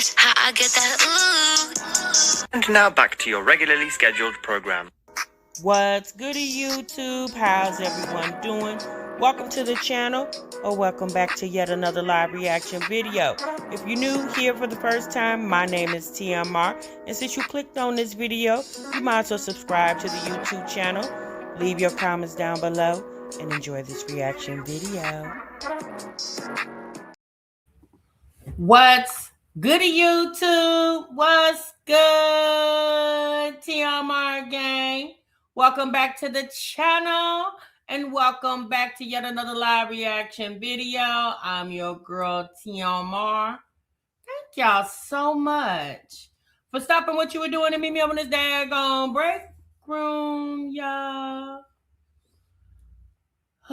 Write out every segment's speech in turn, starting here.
That's how I get that ooh. And now back to your regularly scheduled program. What's goody, YouTube? How's everyone doing? Welcome to the channel, or welcome back to yet another live reaction video. If you're new here for the first time, my name is TMR, and since you clicked on this video, you might as well subscribe to the YouTube channel, leave your comments down below, and enjoy this reaction video. What's goody, YouTube? What's good, TMR gang? Welcome back to the channel, and welcome back to yet another live reaction video. I'm your girl, TMR. Thank y'all so much for stopping what you were doing and meet me up in this daggone break room, y'all.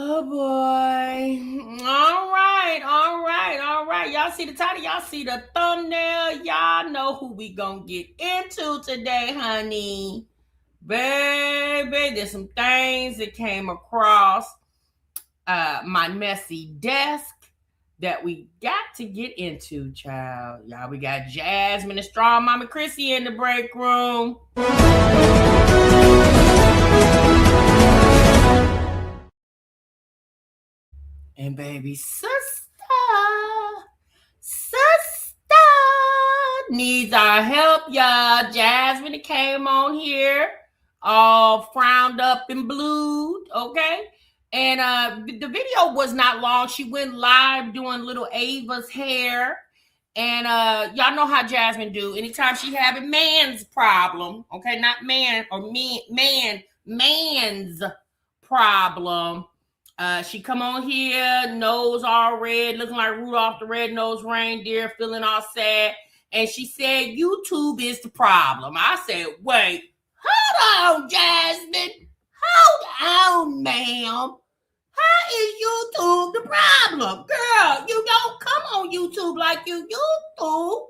Oh boy. All right. Y'all see the title? Y'all see the thumbnail? Y'all know who we gonna get into today, honey. Baby, there's some things that came across my messy desk that we got to get into, child. Y'all, we got Jasmine and Strongmommy Chrissy in the break room. And baby, sister needs our help, y'all. Jasmine came on here all frowned up and blued, okay? And the video was not long. She went live doing little Ava's hair. And y'all know how Jasmine do. Anytime she have a man's problem, okay? Not man or man's problem. She come on here, nose all red, looking like Rudolph the Red-Nosed Reindeer, feeling all sad. And she said, YouTube is the problem. I said, wait, hold on, Jasmine. Hold on, ma'am. How is YouTube the problem? Girl, you don't come on YouTube like you used to.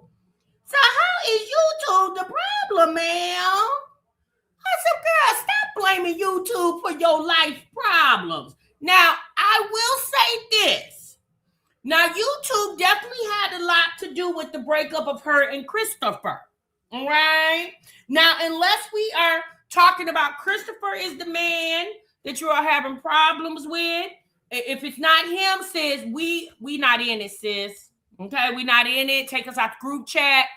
So how is YouTube the problem, ma'am? I said, girl, stop blaming YouTube for your life problems. Now, I will say this. Now, YouTube definitely had a lot to do with the breakup of her and Christopher. All right? Now, unless we are talking about Christopher is the man that you are having problems with, if it's not him, sis, we not in it, sis. Okay? We not in it. Take us out the group chat.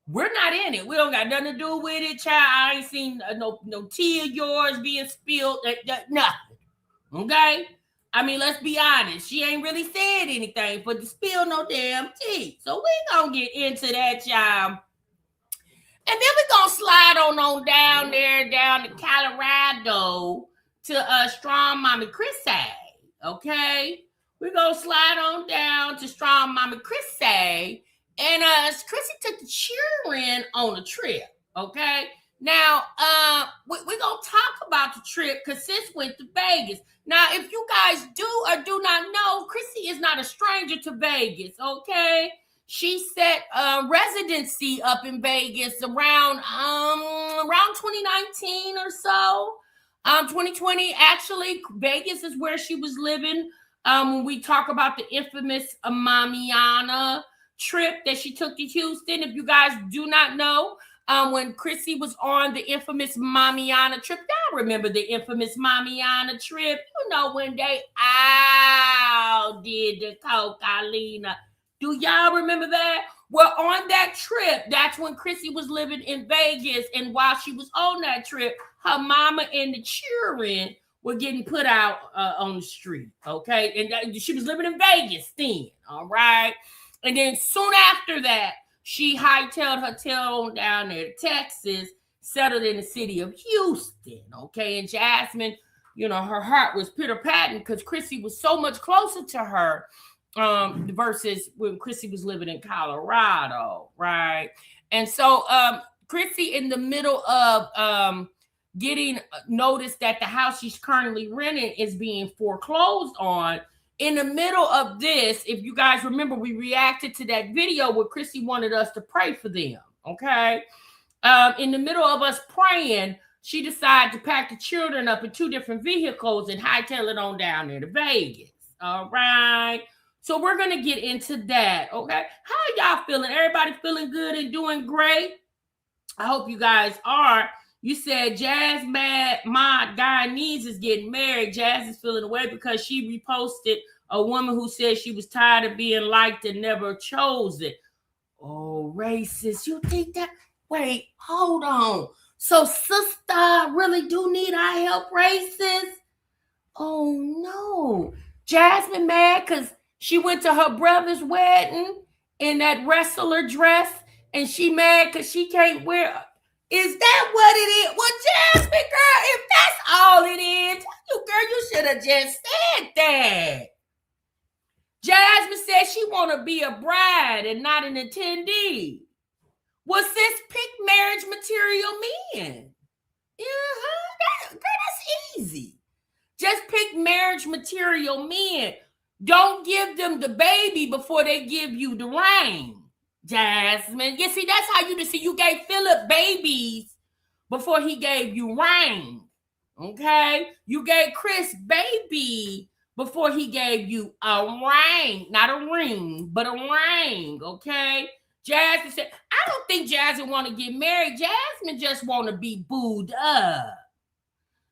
We're not in it. We don't got nothing to do with it, child. I ain't seen no tea of yours being spilled. Nothing. Okay? I mean, let's be honest. She ain't really said anything but to spill no damn tea. So we gonna get into that, y'all. And then we're gonna slide on down there, down to Colorado to Strongmommy Chrissy. Okay? We're gonna slide on down to Strongmommy Chrissy. And Chrissy took the children on a trip. Okay? Now, we're going to talk about the trip because sis went to Vegas. Now, if you guys do or do not know, Chrissy is not a stranger to Vegas, okay? She set residency up in Vegas around 2019 or so. 2020, actually, Vegas is where she was living. When we talk about the infamous Mamiana trip that she took to Houston, if you guys do not know, when Chrissy was on the infamous Mamiana trip. Y'all remember the infamous Mamiana trip? You know, when they all did the cocaine. Do y'all remember that? Well, on that trip, that's when Chrissy was living in Vegas. And while she was on that trip, her mama and the children were getting put out on the street, okay? And she was living in Vegas then, all right? And then soon after that, she hightailed her tail on down there to Texas, settled in the city of Houston, okay? And Jasmine, you know, her heart was pitter-patting because Chrissy was so much closer to her versus when Chrissy was living in Colorado, right? And so Chrissy, in the middle of getting notice that the house she's currently renting is being foreclosed on, in the middle of this, if you guys remember, we reacted to that video where Chrissy wanted us to pray for them, okay? In the middle of us praying, she decided to pack the children up in 2 different vehicles and hightail it on down there to Vegas, all right? So we're going to get into that, okay? How y'all feeling? Everybody feeling good and doing great? I hope you guys are. You said Jazz mad, my Guyanese is getting married. Jazz is feeling away because she reposted a woman who said she was tired of being liked and never chose it. Oh, racist. You think that? Wait, hold on. So sister really do need our help, racist? Oh no. Jasmine mad because she went to her brother's wedding in that wrestler dress and she mad because she can't wear. Is that what it is? Well, Jasmine, girl, if that's all it is, you should have just said that. Jasmine said she want to be a bride and not an attendee. Well, sis, pick marriage material men. Girl, that's easy. Just pick marriage material men. Don't give them the baby before they give you the ring. Jasmine. You see, that's how you see. You gave Philip babies before he gave you ring. Okay? You gave Chris baby before he gave you a ring. Not a ring, but a ring. Okay? Jasmine said, I don't think Jasmine want to get married. Jasmine just want to be booed up.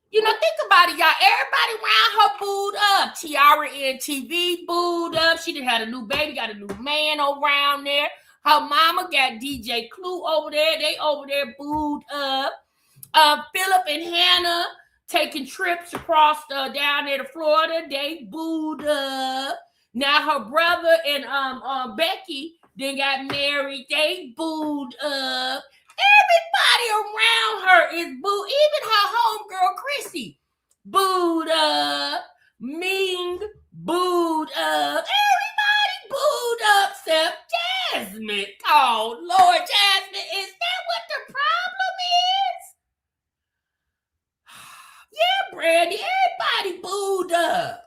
You know, think about it, y'all. Everybody around her booed up. Tiara NTV booed up. She done had a new baby, got a new man around there. Her mama got DJ Clue over there. They over there booed up. Philip and Hannah taking trips across down there to Florida. They booed up. Now her brother and Becky then got married. They booed up. Everybody around her is booed. Even her homegirl Chrissy booed up. Ming booed up. Everybody booed up except Jasmine. Oh, Lord, Jasmine, is that what the problem is? Yeah, Brandy, everybody booed up.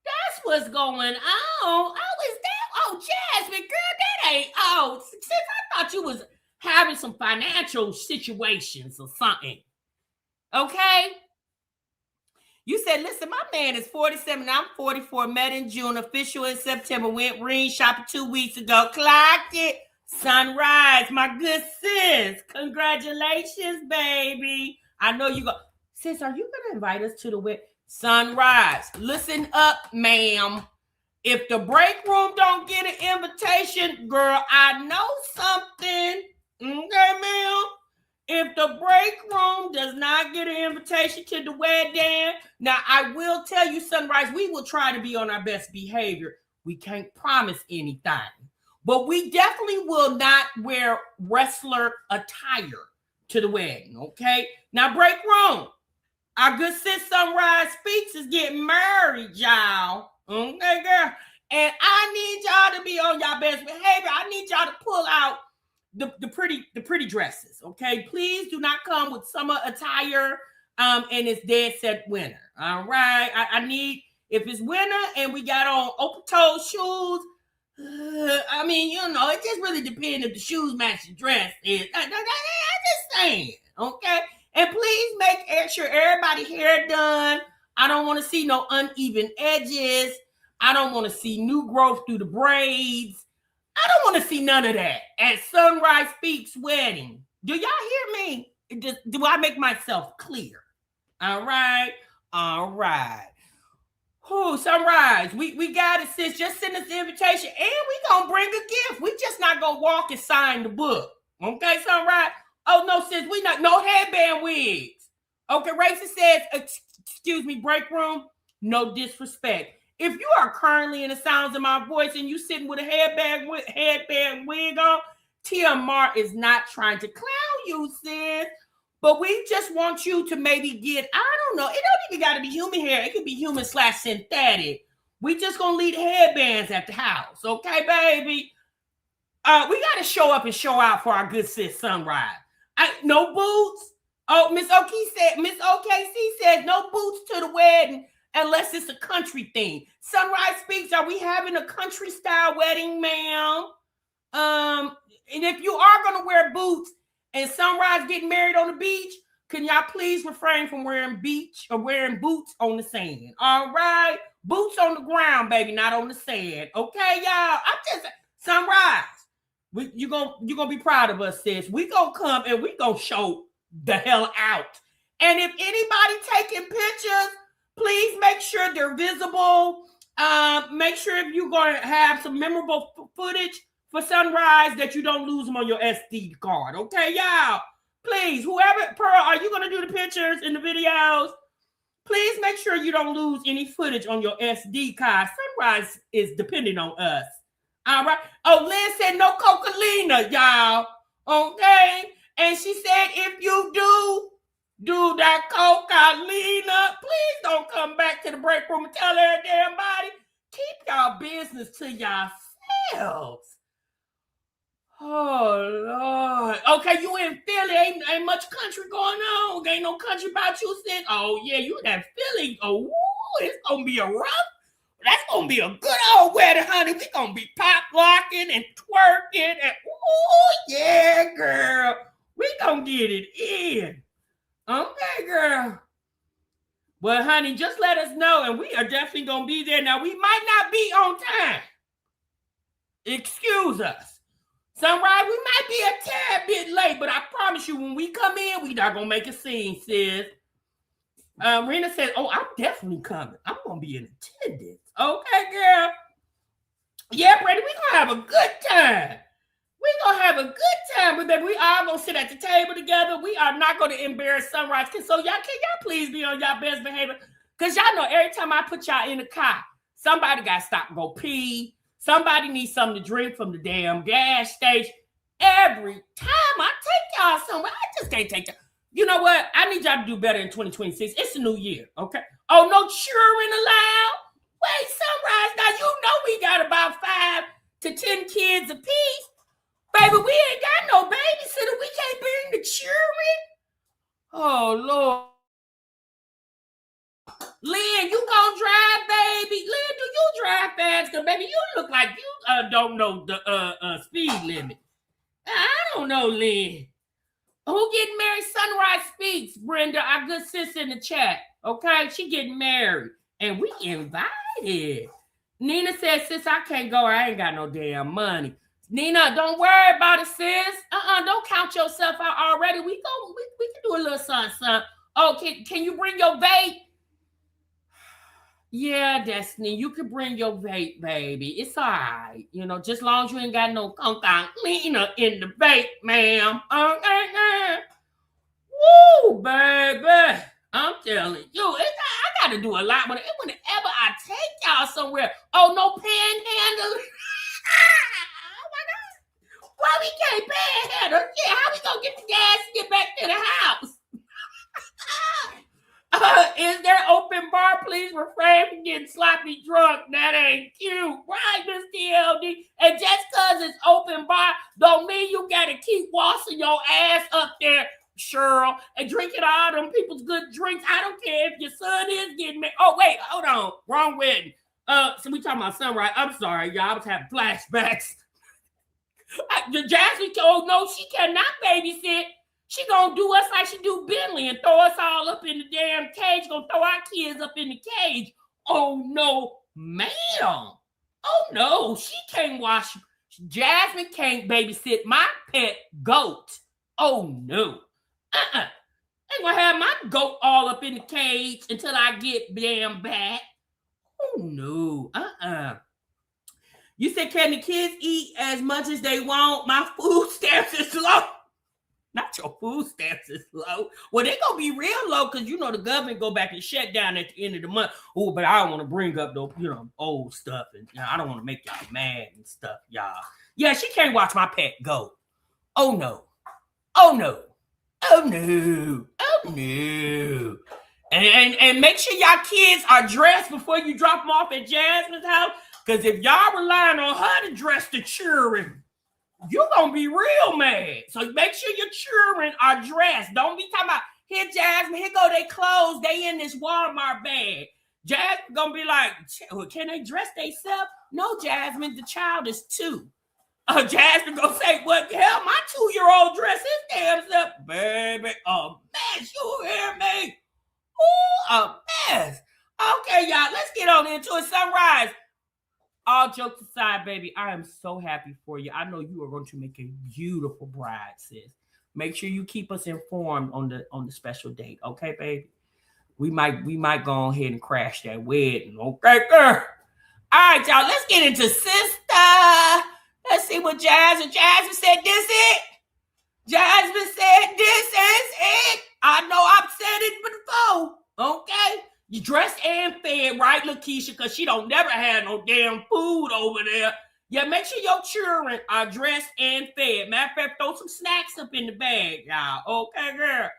That's what's going on. Oh, is that? Oh, Jasmine, girl, that ain't. Oh, since I thought you was having some financial situations or something. Okay? You said, listen, my man is 47, I'm 44, met in June, official in September, went ring shopping 2 weeks ago, clocked it, sunrise, my good sis. Congratulations, baby. I know you go. Sis, are you going to invite us to the wedding? Sunrise. Listen up, ma'am. If the break room don't get an invitation, girl, I know something. Okay, ma'am. If the break room does not get an invitation to the wedding, now I will tell you, Sunrise, we will try to be on our best behavior. We can't promise anything, but we definitely will not wear wrestler attire to the wedding. Okay. Now, break room. Our good sis Sunrise Speaks is getting married, y'all. Okay, girl. And I need y'all to be on y'all best behavior. I need y'all to pull out the pretty dresses, okay? Please do not come with summer attire and it's dead set winter, all right? I need, if it's winter and we got on open-toe shoes, I mean, you know, it just really depends if the shoes match the dress. I'm just saying, okay? And please make sure everybody hair done. I don't want to see no uneven edges. I don't want to see new growth through the braids. I don't want to see none of that at Sunrise Speaks wedding. Do y'all hear me? Do I make myself clear? All right. All right. Who, Sunrise, we got it, sis. Just send us the invitation and we gonna bring a gift. We just not gonna walk and sign the book. Okay, Sunrise? Oh, no, sis, we not, no headband wigs. Okay, Racist says, excuse me, break room, no disrespect. If you are currently in the sounds of my voice and you sitting with a headband wig on, TMR is not trying to clown you, sis. But we just want you to maybe get, I don't know, it don't even got to be human hair. It could be human/synthetic. We just going to leave the headbands at the house. Okay, baby? We got to show up and show out for our good sis Sunrise. No boots. Oh, Miss OKC said no boots to the wedding unless it's a country thing. Sunrise Speaks, are we having a country style wedding, ma'am? And if you are going to wear boots and Sunrise getting married on the beach, can y'all please refrain from wearing boots on the sand? All right, boots on the ground, baby, not on the sand. Okay, y'all. I'm just Sunrise. You're gonna be proud of us, sis. We gonna come and we gonna show the hell out. And if anybody taking pictures, please make sure they're visible. Make sure if you're gonna have some memorable footage for Sunrise that you don't lose them on your SD card. Okay, y'all. Please, whoever, Pearl, are you gonna do the pictures and the videos? Please make sure you don't lose any footage on your SD card. Sunrise is depending on us. All right. Oh, Liz said no Coca-Cola, y'all. Okay. And she said if you do that Coca-Cola, please don't come back to the break room and tell every damn body. Keep y'all business to yourselves. Oh, Lord. Okay, you in Philly. Ain't much country going on. Ain't no country about you, sis. Oh, yeah, you in that Philly. Oh, it's going to be a rough. That's going to be a good old wedding, honey. We going to be pop-locking and twerking. And, oh, yeah, girl. We going to get it in. Okay, girl. Well, honey, just let us know, and we are definitely going to be there. Now, we might not be on time. Excuse us. Sunrise, we might be a tad bit late, but I promise you, when we come in, we not going to make a scene, sis. Rena said, oh, I'm definitely coming. I'm going to be in attendance. Okay, girl. Yeah, Brady, we going to have a good time. We going to have a good time, but baby, we all going to sit at the table together. We are not going to embarrass Sunrise. So can y'all please be on y'all best behavior? Because y'all know every time I put y'all in the car, somebody got to stop and go pee. Somebody needs something to drink from the damn gas station. Every time I take y'all somewhere, I just can't take y'all. You know what? I need y'all to do better in 2026. It's a new year, okay? Oh, no cheering allowed? Wait, Sunrise, now you know we got about 5 to 10 kids apiece. Baby, we ain't got no babysitter. We can't bring the cheering. Oh, Lord. Lynn, you gonna drive, baby? Lynn, do you drive fast? Because, baby, you look like you don't know the speed limit. I don't know, Lynn. Who getting married? Sunrise Speaks, Brenda, our good sis in the chat. Okay, she getting married. And we invited. Nina said, sis, I can't go. I ain't got no damn money. Nina, don't worry about it, sis. Don't count yourself out already. We can do a little something. Oh, can you bring your vape? Yeah, Destiny, you can bring your vape, baby. It's all right. You know, just as long as you ain't got no cleaner in the vape, ma'am. Woo, baby. I'm telling you, I got to do a lot. Whenever I take y'all somewhere, oh, no panhandle. Oh, my God. Why we can't panhandle? Yeah, how we going to get the gas and get back to the house? Is there open bar? Please refrain from getting sloppy drunk. That ain't cute. Right, Miss TLD? And just because it's open bar don't mean you got to keep washing your ass up there, Cheryl, and drinking all them people's good drinks. I don't care if your son is getting married. Oh, wait, hold on. Wrong wedding. So we talking about Sunrise. I'm sorry, y'all. I was having flashbacks. Jazzy told no, she cannot babysit. She gonna do us like she do Bentley and throw us all up in the damn cage. Gonna throw our kids up in the cage. Oh no, ma'am. Oh no, she can't wash. Jasmine can't babysit my pet goat. Oh no. Ain't gonna have my goat all up in the cage until I get damn back. Oh no. You said, can the kids eat as much as they want? My food stamps is low. Not your food stamps is low. Well, they're going to be real low because, you know, the government go back and shut down at the end of the month. Oh, but I don't want to bring up the, you know, old stuff. And you know, I don't want to make y'all mad and stuff, y'all. Yeah, she can't watch my pet go. Oh, no. Oh, no. Oh, no. Oh, no. And make sure y'all kids are dressed before you drop them off at Jasmine's house. Because if y'all relying on her to dress the children, you're going to be real mad. So make sure your children are dressed. Don't be talking about, here, Jasmine, here go they clothes. They in this Walmart bag. Jasmine going to be like, can they dress themselves? No, Jasmine, the child is 2. Jasmine gonna say, what the hell? My 2-year-old dress his damn self. Baby, a mess. You hear me? Ooh, a mess. Okay, y'all, let's get on into it. Sunrise. All jokes aside, baby, I am so happy for you. I know you are going to make a beautiful bride, sis. Make sure you keep us informed on the special date, okay, baby? We might go ahead and crash that wedding, okay, girl? All right, y'all, let's get into sister. Let's see what Jasmine said. This it. Jasmine said this is it. I know I've said it before, okay? You dressed and fed, right, Lakeisha? Because she don't never have no damn food over there. Yeah, make sure your children are dressed and fed. Matter of fact, throw some snacks up in the bag, y'all. Okay, girl?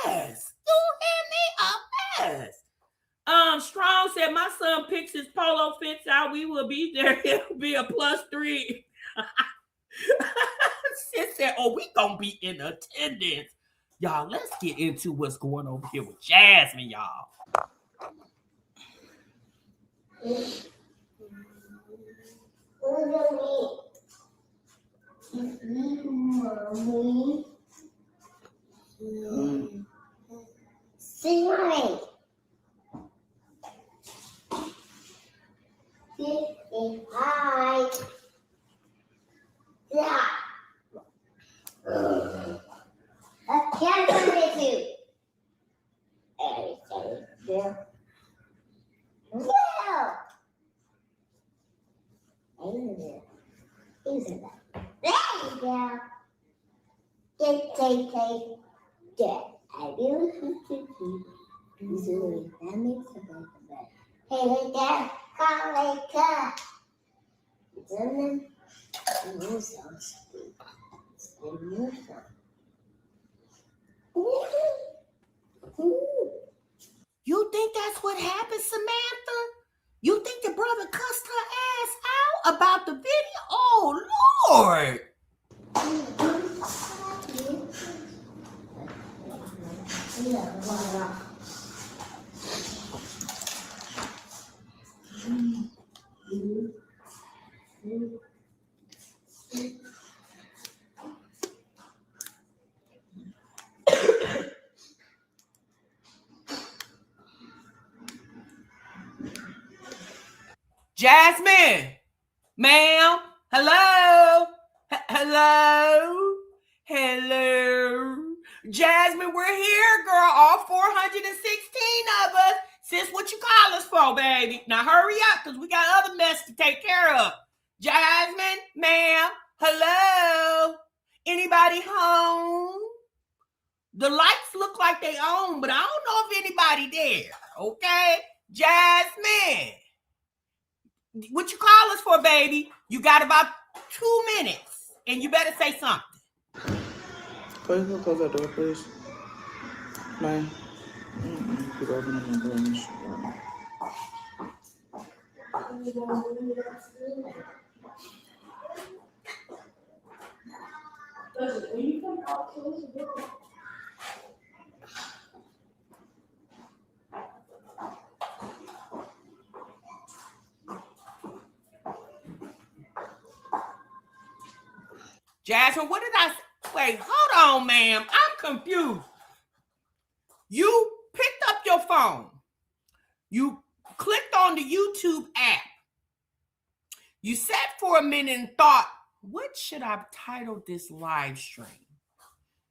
Yes. You hear me? Strong said, my son picks his polo fits out. We will be there. It'll be a +3. Sis said, oh, we gonna be in attendance. Y'all, let's get into what's going over here with Jasmine, y'all. See mommy. 55. Yeah. I can't do it too. Yeah. Easy. There you go. Take. Yeah. I will easily. That makes it like that. Hey, there. Come later. Then you sound sweet. You think that's what happened, Samantha? You think the brother cussed her ass out about the video? Oh, Lord. Jasmine, ma'am, hello, hello. Jasmine, we're here, girl, all 416 of us. Sis, what you call us for, baby? Now hurry up, because we got other mess to take care of. Jasmine, ma'am, hello. Anybody home? The lights look like they on, but I don't know if anybody there, okay? Jasmine. What you call us for, baby? You got about 2 minutes, and you better say something. Please go close that door, please. Ma'am. Keep opening the door. Jasmine, what did I say? Wait, hold on, ma'am. I'm confused. You picked up your phone. You clicked on the YouTube app. You sat for a minute and thought, what should I title this live stream?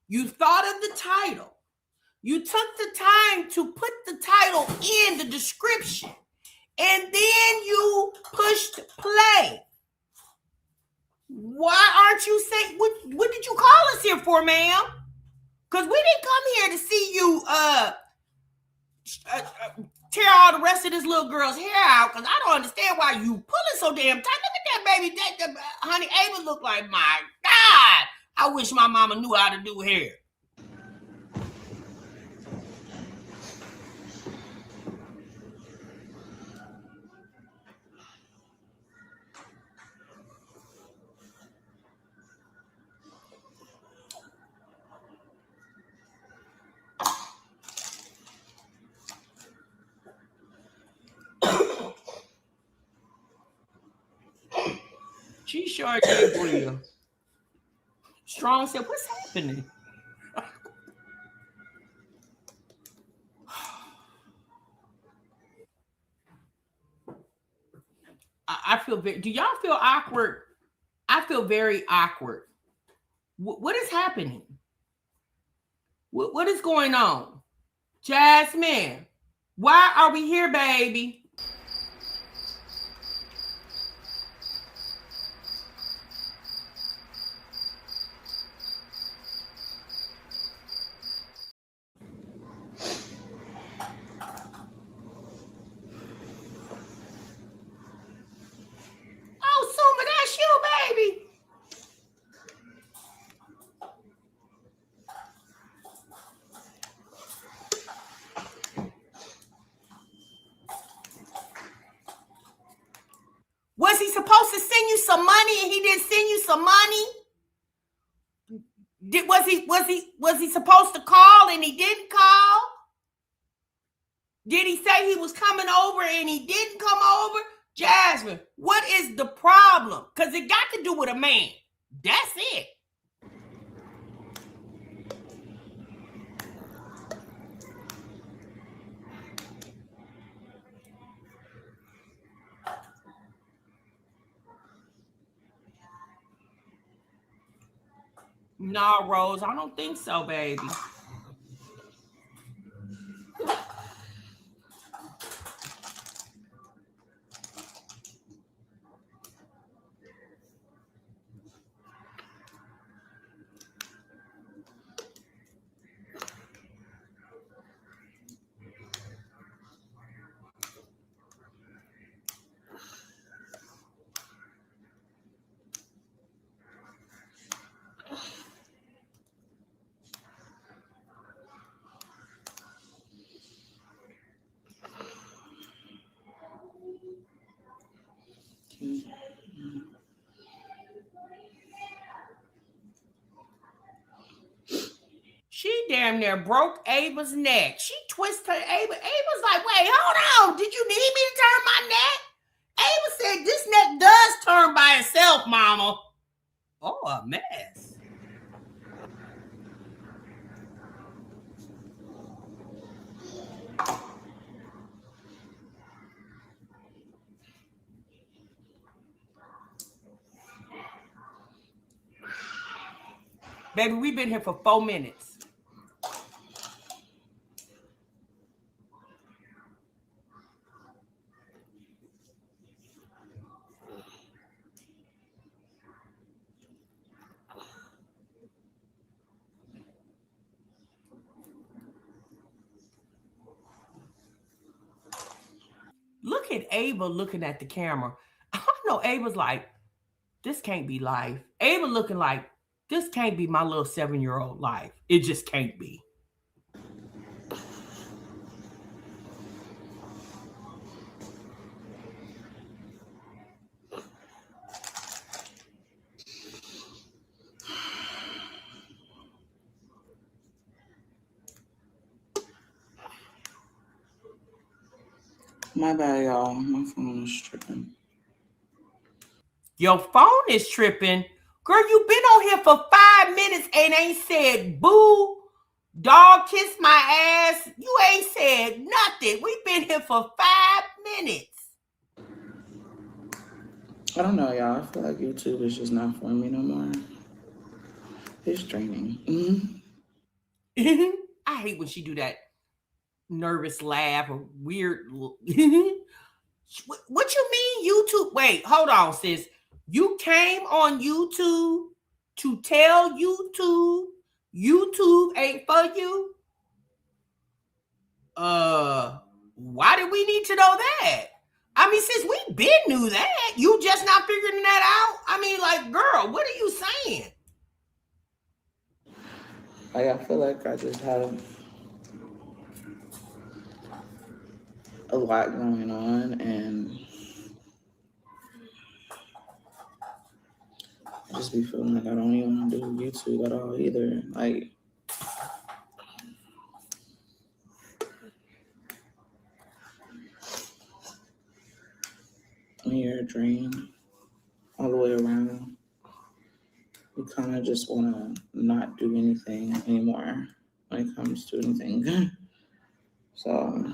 You thought of the title. You took the time to put the title in the description. And then you pushed play. Why aren't you saying, what did you call us here for, ma'am? Because we didn't come here to see you tear all the rest of this little girl's hair out, because I don't understand why you pulling so damn tight. Look at that baby. That honey, Ava look like, my God, I wish my mama knew how to do hair. She sure did grill. Strong said, "What's happening?" I feel very. Do y'all feel awkward? I feel very awkward. What is happening? What is going on? Jasmine, why are we here, baby? Oh, Suma, that's you, baby. Was he supposed to send you some money and he didn't send you some money? Was he supposed to call and he didn't call? Did he say he was coming over and he didn't come over? Jasmine, what is the problem? Because it got to do with a man. That's it. No, Rose, I don't think so, baby. She damn near broke Ava's neck. She twisted Ava. Ava's like, wait, hold on. Did you need me to turn my neck? Ava said, this neck does turn by itself, mama. Oh, a mess. Baby, we've been here for 4 minutes. Look at Ava looking at the camera. I know Ava's like, this can't be life. Ava looking like, this can't be my little 7-year-old life. It just can't be. My bad, y'all. My phone is tripping. Your phone is tripping. Girl, you been on here for 5 minutes and ain't said boo, dog kiss my ass. You ain't said nothing. We've been here for 5 minutes. I don't know, y'all. I feel like YouTube is just not for me no more. It's draining. I hate when she do that nervous laugh or weird. What you mean YouTube? Wait, hold on, sis. You came on YouTube to tell YouTube ain't for you? Why do we need to know that? I mean, sis, we been knew that. You just not figuring that out? I mean, like, girl, what are you saying? Like, I feel like I just have a lot going on, and I just be feeling like I don't even want to do YouTube at all either. Like, when you're drained all the way around. you kind of just want to not do anything anymore when it comes to anything. So,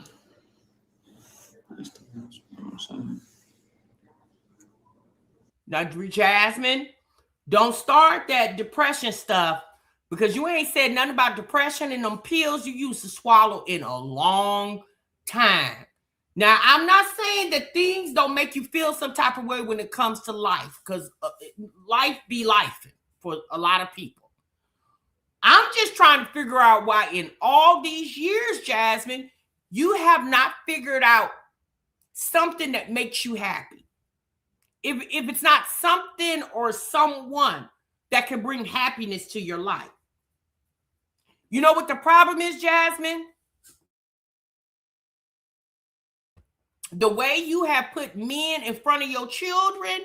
now, Jasmine, don't start that depression stuff because you ain't said nothing about depression and them pills you used to swallow in a long time. Now, I'm not saying that things don't make you feel some type of way when it comes to life, because life be life for a lot of people. I'm just trying to figure out why in all these years, Jasmine, you have not figured out something that makes you happy. If it's not something or someone that can bring happiness to your life. You know what the problem is, Jasmine? The way you have put men in front of your children,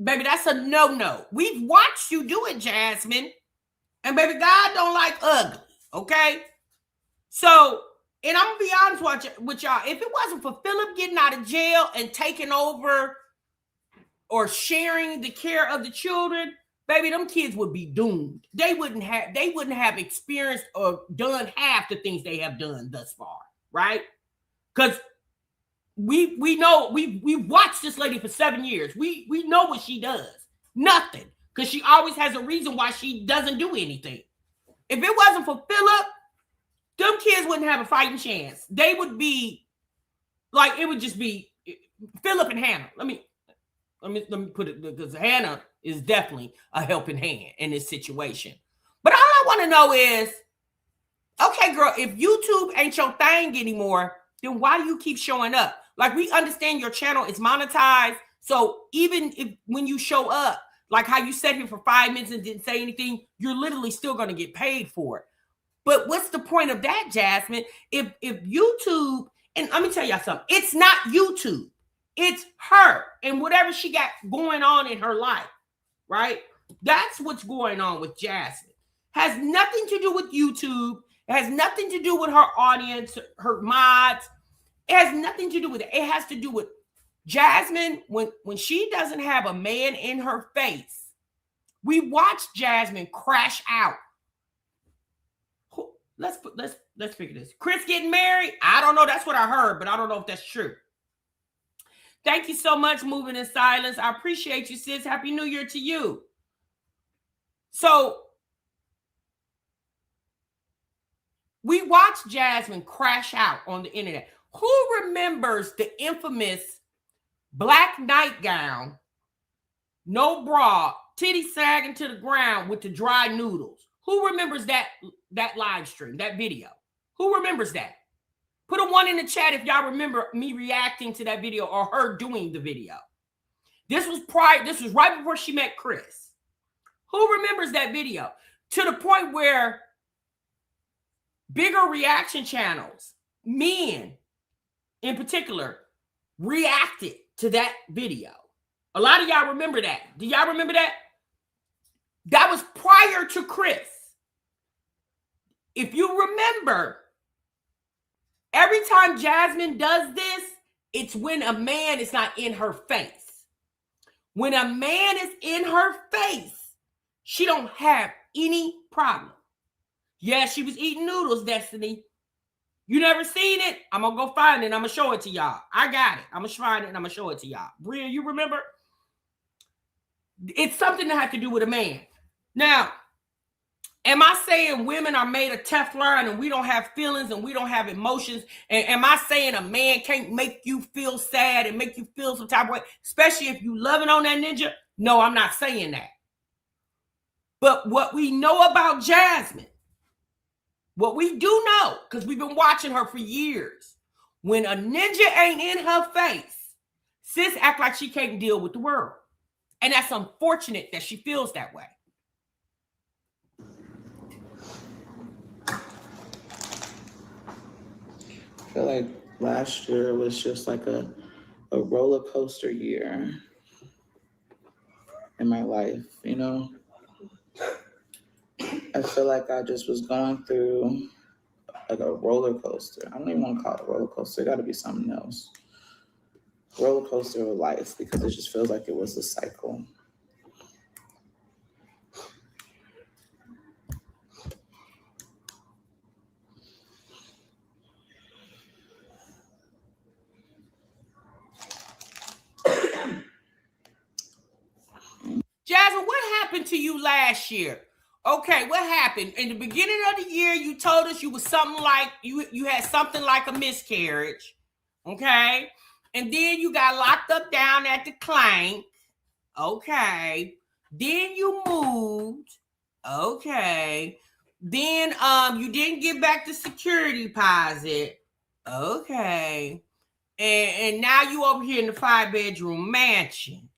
baby, that's a no-no. We've watched you do it, Jasmine. And baby, God don't like ugly, okay? So, and I'm going to be honest with y'all. If it wasn't for Philip getting out of jail and taking over or sharing the care of the children, baby, them kids would be doomed. They wouldn't have experienced or done half the things they have done thus far, right? Because we know we've watched this lady for 7 years. We know what she does. Nothing. Because she always has a reason why she doesn't do anything. If it wasn't for Philip, them kids wouldn't have a fighting chance. They would be like, it would just be Philip and Hannah. Let me put it, because Hannah is definitely a helping hand in this situation. But all I want to know is, okay, girl, if YouTube ain't your thing anymore, then why do you keep showing up? Like, we understand your channel is monetized. So even if when you show up, like how you sat here for 5 minutes and didn't say anything, you're literally still going to get paid for it. But what's the point of that, Jasmine? If YouTube, and let me tell y'all something, it's not YouTube. It's her and whatever she got going on in her life, right? That's what's going on with Jasmine. Has nothing to do with YouTube. It has nothing to do with her audience, her mods. It has nothing to do with it. It has to do with Jasmine. When she doesn't have a man in her face, we watch Jasmine crash out. Let's figure this. Chris getting married? I don't know. That's what I heard, but I don't know if that's true. Thank you so much, Moving in Silence. I appreciate you, sis. Happy New Year to you. So we watched Jasmine crash out on the internet. Who remembers the infamous black nightgown, no bra, titty sagging to the ground with the dry noodles? Who remembers that live stream, that video? Who remembers that? Put a 1 in the chat if y'all remember me reacting to that video or her doing the video. This was right before she met Chris. Who remembers that video? To the point where bigger reaction channels, men in particular, reacted to that video. A lot of y'all remember that. Do y'all remember that? That was prior to Chris. If you remember, every time Jasmine does this, it's when a man is not in her face. When a man is in her face, she don't have any problem. Yeah, she was eating noodles, Destiny. You never seen it? I'm going to go find it. I'm going to show it to y'all. I got it. I'm going to find it and I'm going to show it to y'all. Bria, you remember? It's something that has to do with a man. Now, am I saying women are made of Teflon and we don't have feelings and we don't have emotions? And am I saying a man can't make you feel sad and make you feel some type of way, especially if you loving on that ninja? No, I'm not saying that. But what we know about Jasmine, what we do know, because we've been watching her for years, when a ninja ain't in her face, sis act like she can't deal with the world. And that's unfortunate that she feels that way. I feel like last year was just like a roller coaster year in my life, you know? I feel like I just was going through like a roller coaster. I don't even want to call it a roller coaster. It got to be something else. Roller coaster of life, because it just feels like it was a cycle. Jasmine, what happened to you last year? Okay, what happened? In the beginning of the year, you told us you was something like, you had something like a miscarriage. Okay. And then you got locked up down at the Clank. Okay. Then you moved. Okay. Then you didn't get back the security deposit. Okay. And now you over here in the 5-bedroom mansion.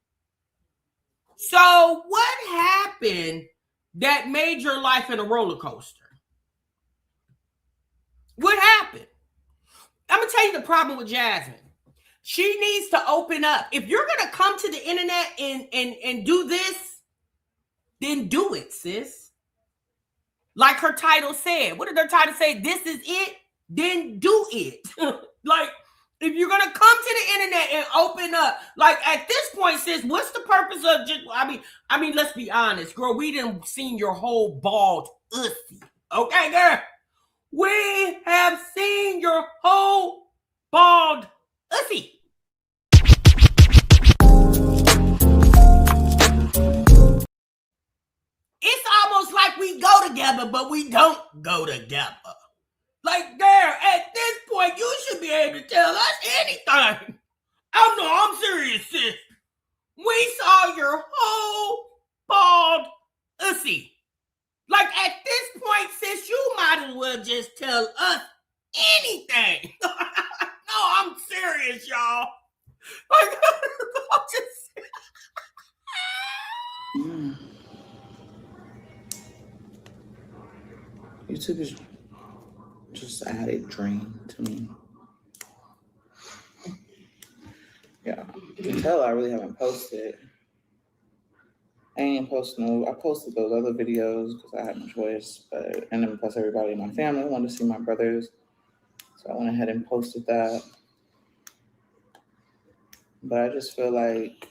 So what happened that made your life in a roller coaster? What happened? I'm gonna tell you the problem with Jasmine. She needs to open up. If you're gonna come to the internet and do this, then do it, sis. Like her title said. What did her title say? This is it? Then do it. Like, if you're gonna come to the internet and open up, like at this point, sis, what's the purpose of just? I mean, let's be honest, girl. We didn't seen your whole bald ussy, okay, girl. We have seen your whole bald ussy. It's almost like we go together, but we don't go together. Like, girl, at this point, you should be able to tell us anything. I'm serious, sis. We saw your whole bald ussy. Like, at this point, sis, you might as well just tell us anything. No, I'm serious, y'all. Like, I'm just... YouTube is just added drain to me. Yeah, you can tell I really haven't posted. I ain't posting no. I posted those other videos because I had no choice, and then plus everybody in my family wanted to see my brothers, so I went ahead and posted that. But I just feel like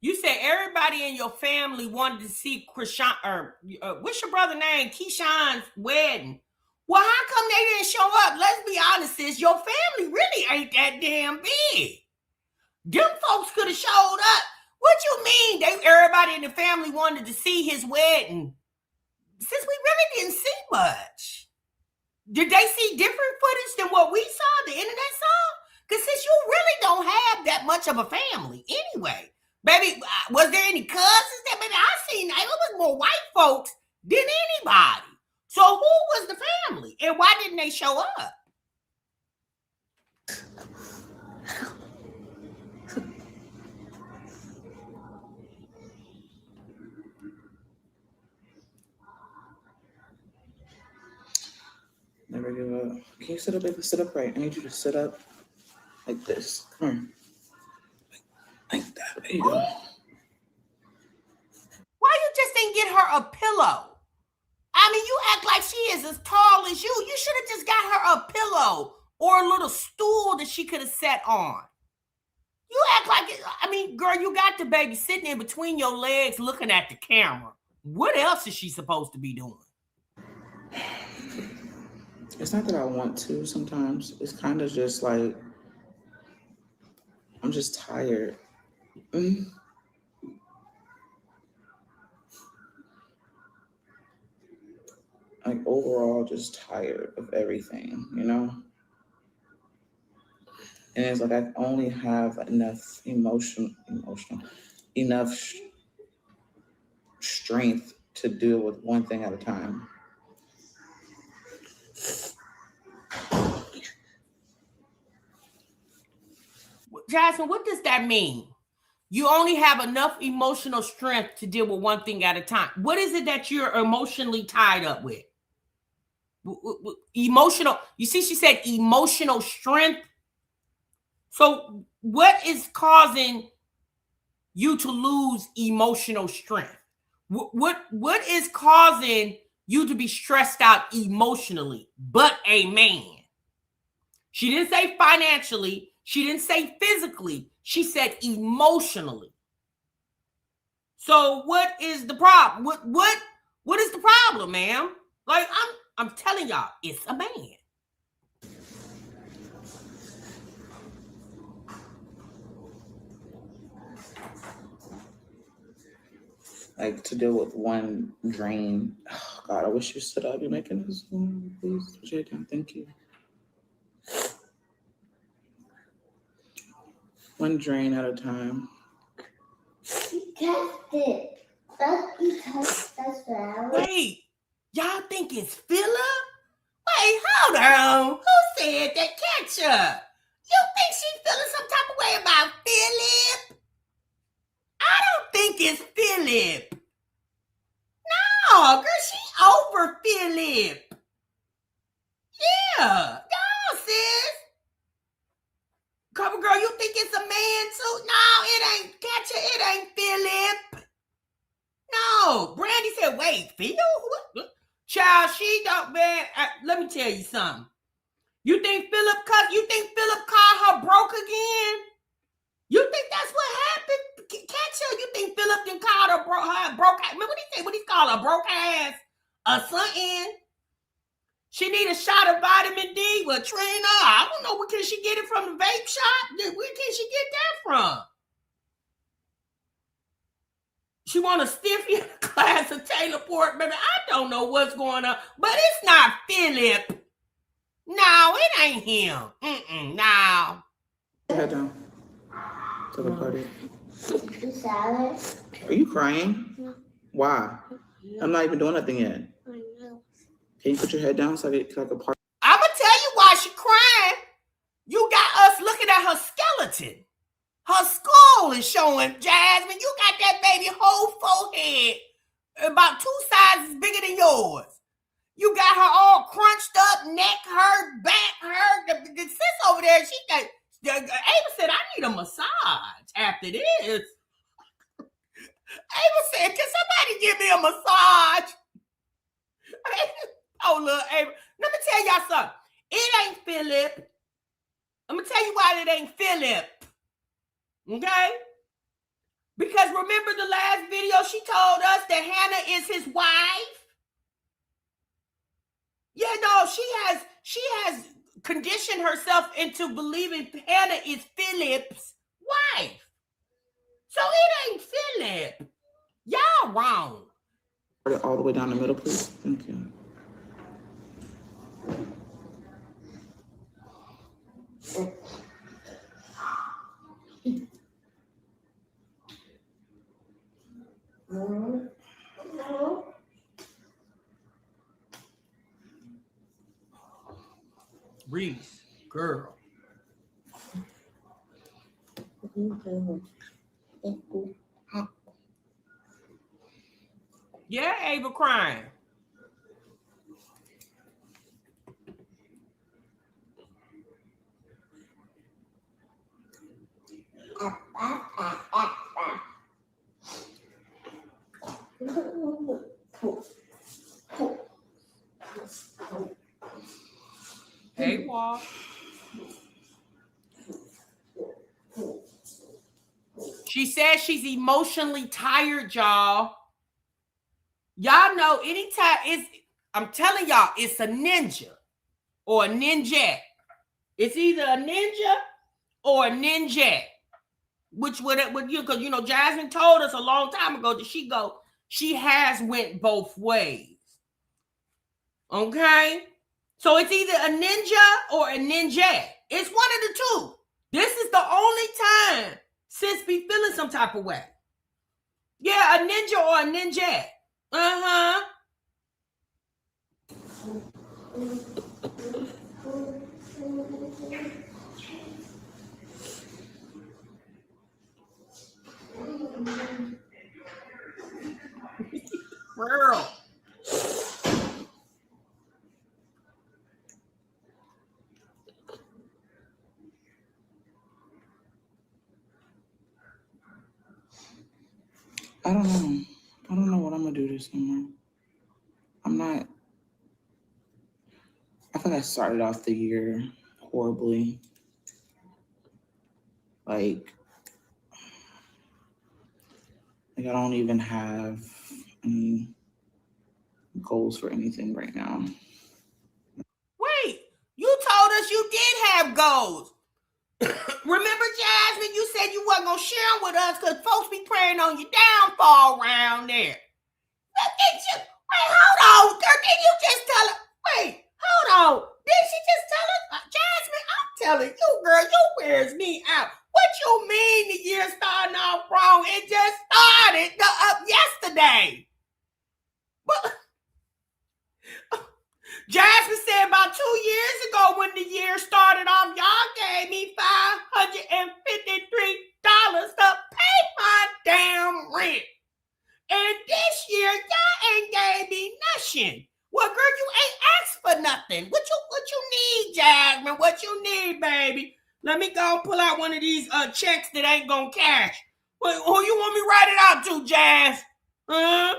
You said everybody in your family wanted to see Krishan, or what's your brother name? Keyshawn's wedding. Well, how come they didn't show up? Let's be honest, sis. Your family really ain't that damn big. Them folks could have showed up. What you mean? Everybody in the family wanted to see his wedding. Since we really didn't see much. Did they see different footage than what we saw, the internet saw? Because since you really don't have that much of a family anyway. Baby, was there any cousins that maybe I seen? It was more white folks than anybody. So who was the family? And why didn't they show up? never give up. Can you sit up, baby? Sit up right. I need you to sit up like this. Come here. Like that. There you go. Why you just didn't get her a pillow? I mean, you act like she is as tall as you. You should have just got her a pillow or a little stool that she could have sat on. You act like it. I mean, girl, you got the baby sitting in between your legs looking at the camera. What else is she supposed to be doing? It's not that I want to sometimes. It's kind of just like, I'm just tired. Like overall just tired of everything, you know? And it's like I only have enough enough strength to deal with one thing at a time. Jasmine, what does that mean? You only have enough emotional strength to deal with one thing at a time. What is it that you're emotionally tied up with? Emotional. You see, she said emotional strength. So what is causing you to lose emotional strength? What is causing you to be stressed out emotionally, but a man? She didn't say financially. She didn't say physically. She said emotionally. So what is the problem? What is the problem, ma'am? Like I'm telling y'all, it's a man. like to deal with one drain. Oh God, I wish you stood up. You're making this. Please put your head down. Thank you. One drain at a time. You cast it. You touched the flower. Wait, y'all think it's Philip? Wait, hold on. Who said that ketchup? You think she's feeling some type of way about Philip? I don't think it's Philip. No, girl, she over Philip. Yeah, no, sis. Cover girl, you think it's a man too? No, it ain't ketchup. It ain't Philip. No, Brandy said, wait, Phil? What? Child, she don't, man. Let me tell you something. You think Philip called her broke again? You think that's what happened? Ketchup, you think Philip done called her broke ass? Remember what he said? What he called her broke ass? Or something? She need a shot of vitamin D. Well, Trina, I don't know. Where can she get it from? The vape shop? Where can she get that from? She want a stiffy in a glass of Taylor Port, baby. I don't know what's going on, but it's not Philip. No, it ain't him. No. Head down. To the party. You salad. Are you crying? No. Why? I'm not even doing nothing yet. I know. Can you put your head down so I can party? I'm going to tell you why she crying. You got us looking at her skeleton. Her skull is showing, Jasmine. You got that baby whole forehead about 2 sizes bigger than yours. You got her all crunched up, neck hurt, back hurt. The sis over there, she got, Ava said, I need a massage after this. Ava said, can somebody give me a massage? Oh, look, Ava. Let me tell y'all something. It ain't Philip. I'm going to tell you why it ain't Philip. Okay? Because remember the last video she told us that Hannah is his wife? Yeah, no, she has conditioned herself into believing Hannah is Philip's wife. So it ain't Philip. Y'all wrong. All the way down the middle, please. Thank you. Reese, girl. Yeah, Ava crying. Hey, Wall. She says she's emotionally tired, y'all. Y'all know anytime I'm telling y'all, it's a ninja or a ninja. It's either a ninja or a ninja. Which would you, because you know, Jasmine told us a long time ago that she has went both ways. Okay? So it's either a ninja or a ninja. It's one of the two. This is the only time sis be feeling some type of way. Yeah, a ninja or a ninja. Uh-huh. Girl. I don't know. I don't know what I'm gonna do this summer. I feel like I started off the year horribly. Like I don't even have any goals for anything right now. Wait, you told us you did have goals. Remember, Jasmine, you said you wasn't gonna share them with us because folks be praying praying on your downfall around there. Wait, hold on. Did you just tell her? Wait, hold on. Did she just tell her? Jasmine, I'm telling you, girl, you wears me out. What you mean the year starting off wrong? It just started yesterday. But Jasmine said about 2 years ago when the year started off, y'all gave me $553 to pay my damn rent. And this year, y'all ain't gave me nothing. Well, girl, you ain't asked for nothing. What you need, Jasmine? What you need, baby? Let me go pull out one of these checks that ain't gonna cash. Who you want me to write it out to, Jazz? How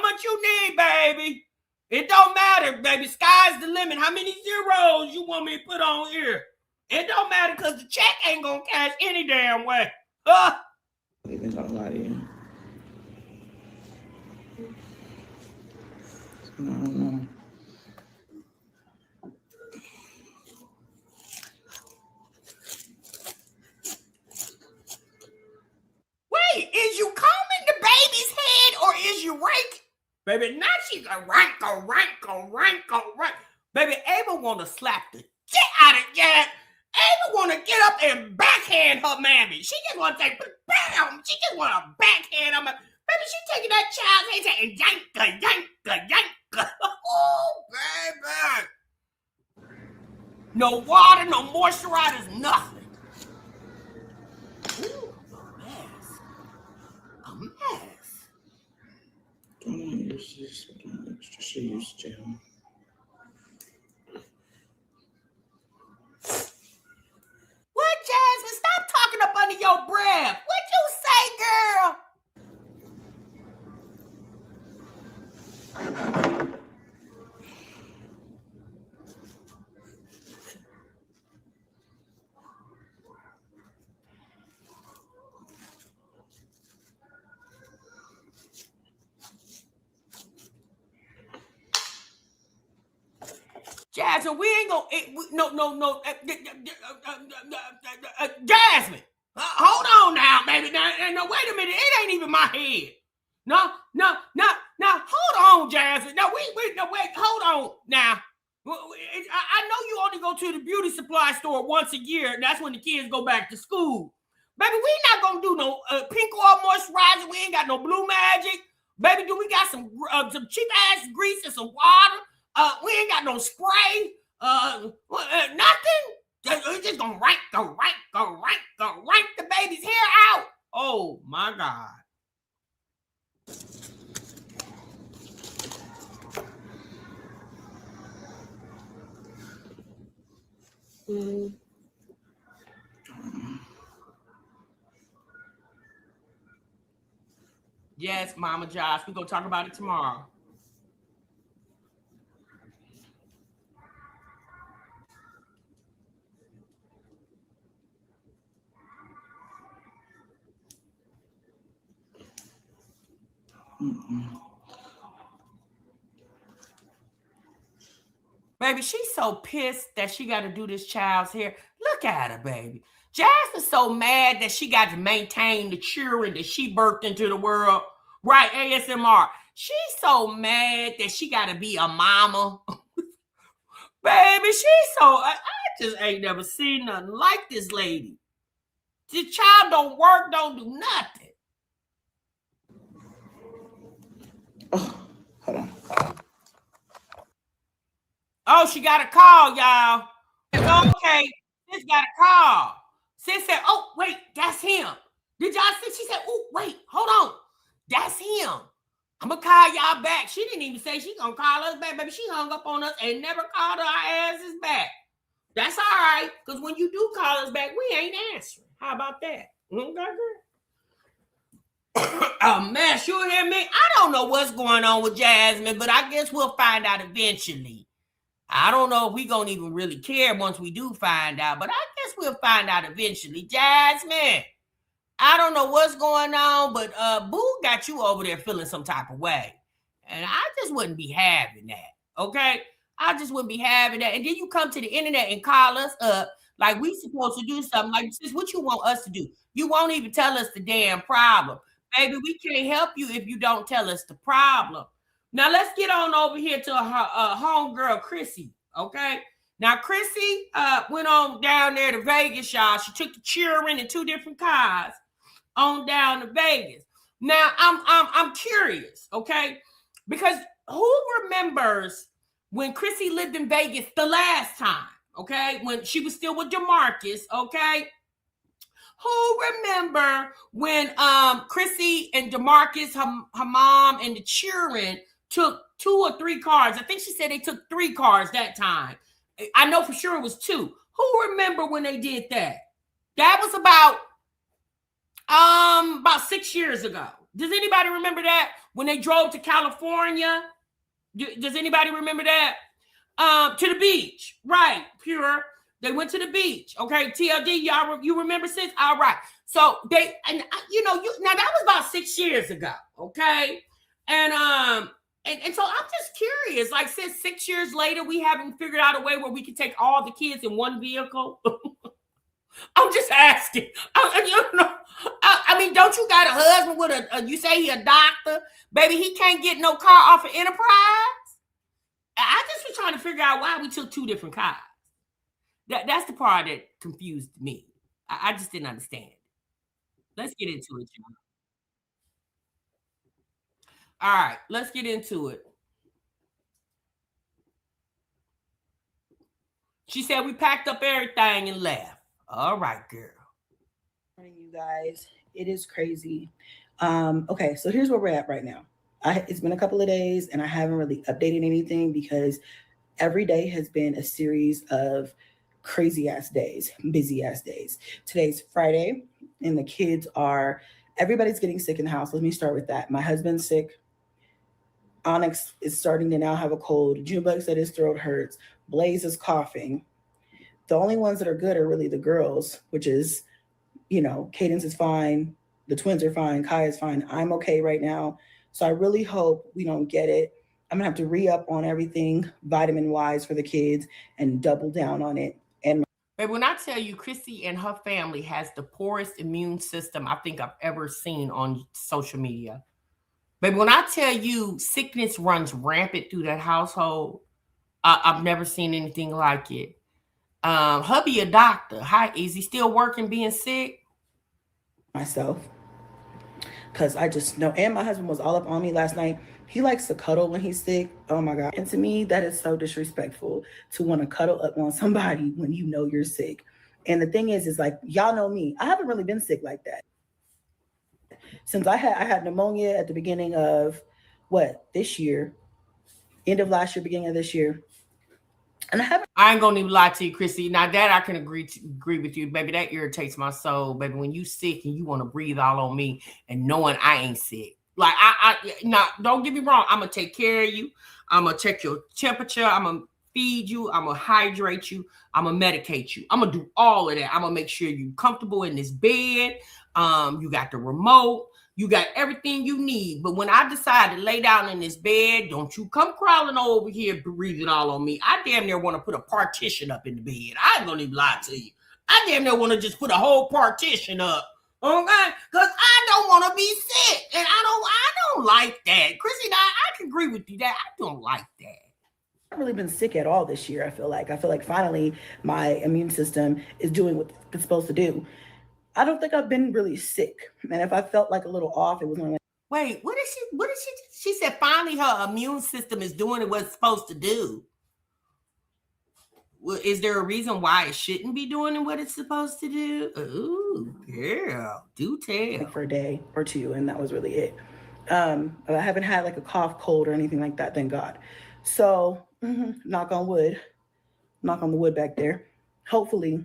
much you need, baby? It don't matter, baby. Sky's the limit. How many zeros you want me to put on here? It don't matter because the check ain't gonna cash any damn way. Even don't lie to you. I don't know. Wait, is you combing the baby's head or is you raking? Baby, now she's a rank. Baby, Ava want to slap the shit out of Jazz. Ava want to get up and backhand her mammy. She just want to take bam. She just want to backhand her. Baby, she taking that child's head and yanka. Oh, baby. No water, no moisturizers, nothing. Ooh, a mess. Don't want to use this. Just use gel. What, Jasmine? Stop talking up under your breath. What you say, girl? Jasmine, we ain't gonna. No. Jasmine, hold on now, baby. Now, wait a minute. It ain't even my head. No. Hold on, Jasmine. No, wait. Hold on now. I know you only go to the beauty supply store once a year. And that's when the kids go back to school. Baby, we not gonna do no pink oil moisturizer. We ain't got no Blue Magic. Baby, do we got some cheap ass grease and some water? We ain't got no spray. Nothing. We just gonna rank the baby's hair out. Oh my God. Yes, Mama Josh. We're gonna talk about it tomorrow. Baby, she's so pissed that she got to do this child's hair. Look at her, baby. Jasmine's so mad that she got to maintain the children that she birthed into the world. Right, ASMR. She's so mad that she got to be a mama. Baby, she's so... I just ain't never seen nothing like this lady. The child don't work, don't do nothing. Oh, hold on. Oh, she got a call, y'all. Okay, sis got a call. Sis said, oh, wait, that's him. Did y'all see? She said, oh, wait, hold on. That's him. I'm going to call y'all back. She didn't even say she going to call us back, baby. She hung up on us and never called our asses back. That's all right, because when you do call us back, we ain't answering. How about that? A mess, you hear me? I don't know what's going on with Jasmine, but I guess we'll find out eventually. I don't know if we're going to even really care once we do find out, but I guess we'll find out eventually. Jasmine, I don't know what's going on, but Boo got you over there feeling some type of way. And I just wouldn't be having that, okay? I just wouldn't be having that. And then you come to the internet and call us up Like we supposed to do something. Like, sis, what you want us to do? You won't even tell us the damn problem. Baby, we can't help you if you don't tell us the problem. Now let's get on over here to her homegirl Chrissy. Okay. Now Chrissy went on down there to Vegas, y'all. She took the children in 2 different cars on down to Vegas. Now I'm curious, okay? Because who remembers when Chrissy lived in Vegas the last time? Okay, when she was still with DeMarcus, okay? Who remember when Chrissy and DeMarcus, her mom and the children took 2 or 3 cars? I think she said they took 3 cars that time. I know for sure it was 2. Who remember when they did that? That was about 6 years ago. Does anybody remember that? When they drove to California? Does anybody remember that? To the beach, right? Pure. They went to the beach. Okay, TLD, y'all, you remember, sis? All right. So they, and now that was about 6 years ago. Okay, and so I'm just curious. Like, since 6 years later, we haven't figured out a way where we can take all the kids in one vehicle. I'm just asking. I mean, don't you got a husband with you say he a doctor? Baby, he can't get no car off of Enterprise? I just was trying to figure out why we took 2 different cars. That's the part that confused me. I just didn't understand. Let's get into it, y'all. All right, let's get into it. She said we packed up everything and left. All right, girl. You guys, it is crazy. Okay, so here's where we're at right now. It's been a couple of days and I haven't really updated anything because every day has been a series of crazy ass days, busy ass days. Today's Friday and the kids everybody's getting sick in the house. Let me start with that. My husband's sick. Onyx is starting to now have a cold. Junebug said his throat hurts. Blaze is coughing. The only ones that are good are really the girls, which is, Cadence is fine. The twins are fine. Kai is fine. I'm okay right now. So I really hope we don't get it. I'm gonna have to re-up on everything vitamin-wise for the kids and double down on it. And Babe, when I tell you Chrissy and her family has the poorest immune system I think I've ever seen on social media. Baby, when I tell you sickness runs rampant through that household, I've never seen anything like it. Hubby a doctor. Is he still working being sick? Myself. Because I just know, and my husband was all up on me last night. He likes to cuddle when he's sick. Oh my God. And to me, that is so disrespectful to want to cuddle up on somebody when you know you're sick. And the thing is like, y'all know me. I haven't really been sick like that. Since I had pneumonia at the beginning of this year, end of last year, beginning of this year. And I ain't gonna even lie to you, Chrissy. Now that I can agree with you, baby. That irritates my soul, baby. When you sick and you want to breathe all on me and knowing I ain't sick. Like don't get me wrong. I'm gonna take care of you. I'm gonna check your temperature. I'm gonna feed you. I'm gonna hydrate you. I'm gonna medicate you. I'm gonna do all of that. I'm gonna make sure you're comfortable in this bed. You got the remote. You got everything you need. But when I decide to lay down in this bed, don't you come crawling over here breathing all on me. I damn near want to put a partition up in the bed. I ain't gonna even lie to you. I damn near want to just put a whole partition up. Okay? Because I don't want to be sick. And I don't like that. Chrissy, I can agree with you that I don't like that. I've really been sick at all this year. I feel like finally my immune system is doing what it's supposed to do. I don't think I've been really sick. And if I felt like a little off, it was when Wait, what is she said finally her immune system is doing what it's supposed to do. Well, is there a reason why it shouldn't be doing what it's supposed to do? Ooh, girl, do tell. For a day or 2, and that was really it. I haven't had like a cough, cold, or anything like that, thank God. So, knock on wood. Knock on the wood back there. Hopefully,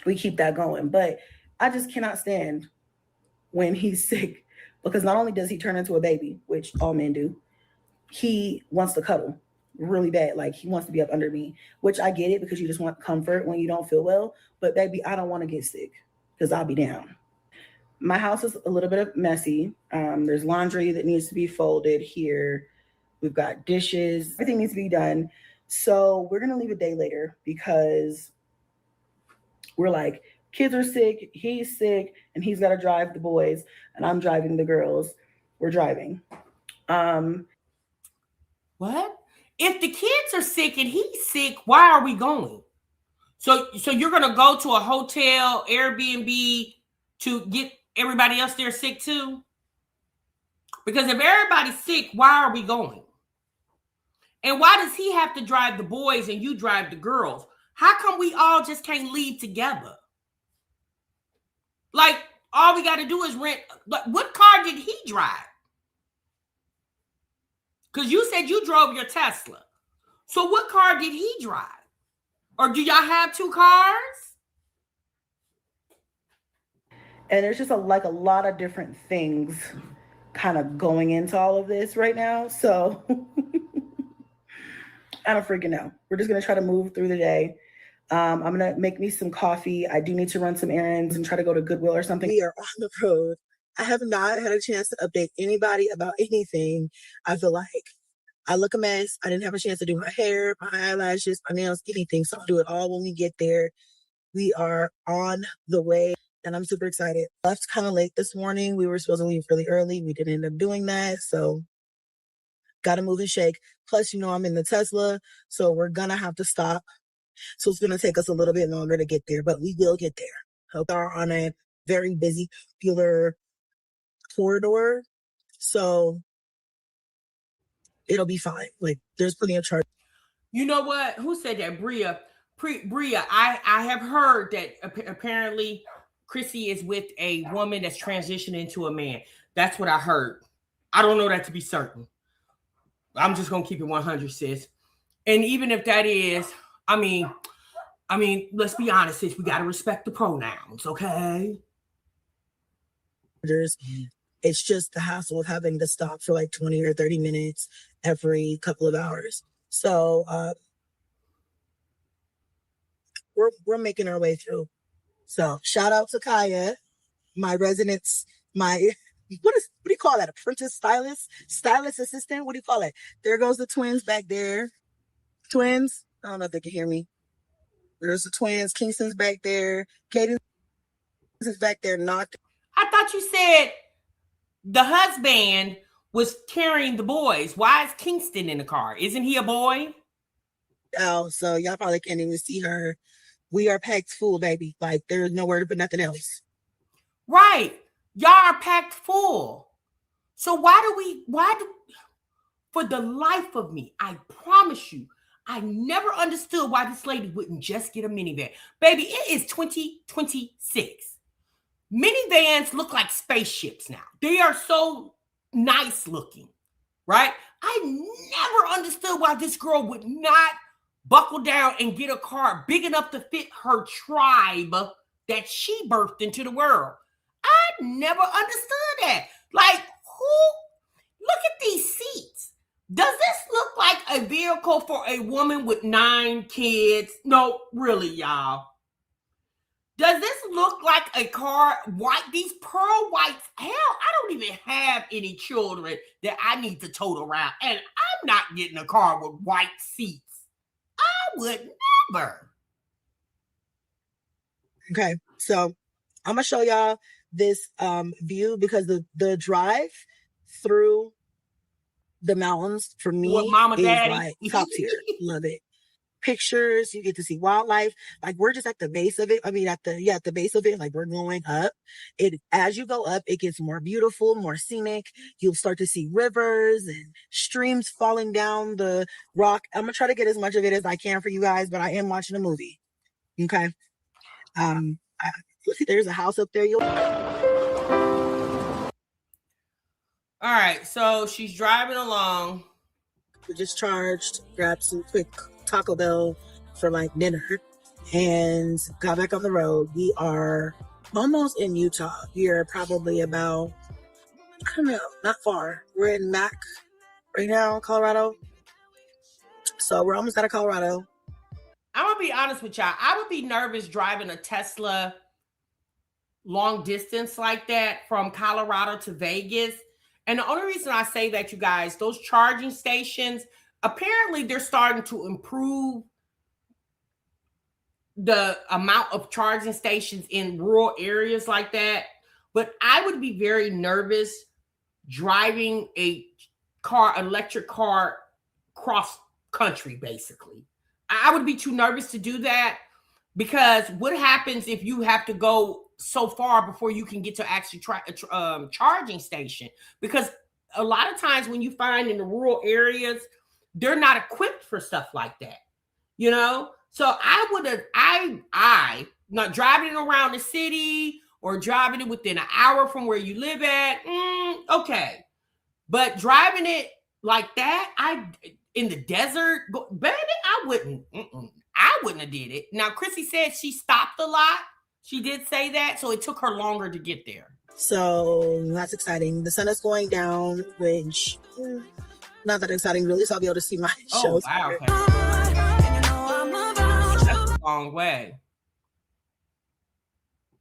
we keep that going. But I just cannot stand when he's sick because not only does he turn into a baby, which all men do, he wants to cuddle really bad. Like he wants to be up under me, which I get it because you just want comfort when you don't feel well. But baby, I don't want to get sick because I'll be down. My house is a little bit messy. There's laundry that needs to be folded here. We've got dishes. Everything needs to be done. So we're going to leave a day later because we're like, kids are sick, he's sick, and he's got to drive the boys, and I'm driving the girls. We're driving. What? If the kids are sick and he's sick, why are we going? So you're gonna go to a hotel, Airbnb to get everybody else there sick too? Because if everybody's sick, why are we going? And why does he have to drive the boys and you drive the girls? How come we all just can't leave together? Like, all we got to do is rent. Like, what car did he drive? Because you said you drove your Tesla. So what car did he drive? Or do y'all have two cars? And there's just a lot of different things kind of going into all of this right now. So I don't freaking know. We're just going to try to move through the day. I'm going to make me some coffee. I do need to run some errands and try to go to Goodwill or something. We are on the road. I have not had a chance to update anybody about anything. I feel like I look a mess. I didn't have a chance to do my hair, my eyelashes, my nails, anything. So I'll do it all when we get there. We are on the way and I'm super excited. Left kind of late this morning. We were supposed to leave really early. We didn't end up doing that. So got to move and shake. Plus, I'm in the Tesla. So we're going to have to stop. So it's going to take us a little bit longer to get there, but we will get there. We are on a very busy, popular corridor. So it'll be fine. Like, there's plenty of charge. You know what? Who said that? Bria. Bria, I have heard that apparently Chrissy is with a woman that's transitioned into a man. That's what I heard. I don't know that to be certain. I'm just going to keep it 100, sis. And even if that is, I mean, let's be honest, sis, we got to respect the pronouns, okay? It's just the hassle of having to stop for like 20 or 30 minutes every couple of hours. So we're making our way through. So shout out to Kaya, my residence, what do you call that? Apprentice stylist assistant? What do you call it? There goes the twins back there. Twins. I don't know if they can hear me. There's the twins. Kingston's back there. Cadence is back there. I thought you said the husband was carrying the boys. Why is Kingston in the car? Isn't he a boy? Oh, so y'all probably can't even see her. We are packed full, baby. Like, there's nowhere to put nothing else. Right. Y'all are packed full. So for the life of me, I promise you, I never understood why this lady wouldn't just get a minivan. Baby, it is 2026. Minivans look like spaceships now. They are so nice looking, right? I never understood why this girl would not buckle down and get a car big enough to fit her tribe that she birthed into the world. I never understood that. Like, look at these seats. Does this look like a vehicle for a woman with 9 kids? No, really, y'all. Does this look like a car? These pearl whites? Hell, I don't even have any children that I need to tote around. And I'm not getting a car with white seats. I would never. Okay, so I'm gonna show y'all this view because the drive through the mountains for me is like top tier. Love it. Pictures, you get to see wildlife. Like, we're just at the base of it. I mean, at the base of it, like, we're going up. As you go up, it gets more beautiful, more scenic. You'll start to see rivers and streams falling down the rock. I'm gonna try to get as much of it as I can for you guys, but I am watching a movie. Okay. Let's see, there's a house up there. All right, so she's driving along. We just charged, grabbed some quick Taco Bell for like dinner, and got back on the road. We are almost in Utah. We are probably about, I don't know, not far. We're in Mac right now, Colorado. So we're almost out of Colorado. I'm gonna be honest with y'all. I would be nervous driving a Tesla long distance like that from Colorado to Vegas. And the only reason I say that, you guys, those charging stations, apparently they're starting to improve the amount of charging stations in rural areas like that, but I would be very nervous driving a electric car cross country, basically. I would be too nervous to do that, because what happens if you have to go so far before you can get to actually try a charging station? Because a lot of times when you find in the rural areas, they're not equipped for stuff like that, you know? So I not driving it around the city or driving it within an hour from where you live at, okay. But driving it like that, in the desert, baby, I wouldn't have did it. Now, Chrissy said she stopped a lot. She did say that, so it took her longer to get there. So that's exciting. The sun is going down, which not that exciting really, so I'll be able to see my shows. Wow, okay. That's a long way.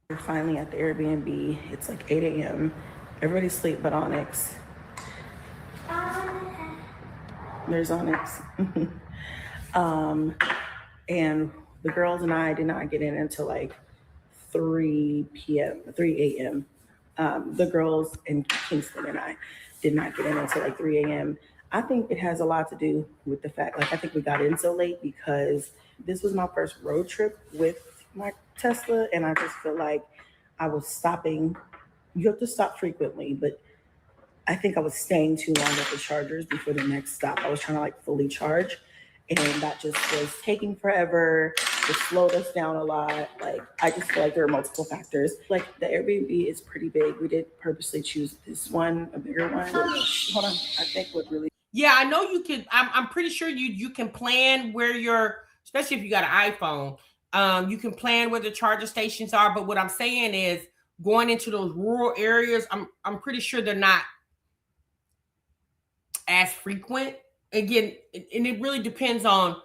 We're finally at the Airbnb. It's like 8 a.m. Everybody's asleep but Onyx. There's Onyx. And the girls and I did not get in until like 3 a.m. The girls in Kingston and I did not get in until like 3 a.m. I think it has a lot to do with the fact, like, I think we got in so late because this was my first road trip with my Tesla, and I just feel like I was stopping. You have to stop frequently, but I think I was staying too long at the chargers before the next stop. I was trying to like fully charge, and that just was taking forever. It slowed us down a lot. Like, I just feel like there are multiple factors. Like, the Airbnb is pretty big. We did purposely choose this one, a bigger one. Hold on, I think what really. Yeah, I know you can. I'm pretty sure you can plan where you're, especially if you got an iPhone. You can plan where the charger stations are. But what I'm saying is, going into those rural areas, I'm pretty sure they're not as frequent. Again, and it really depends on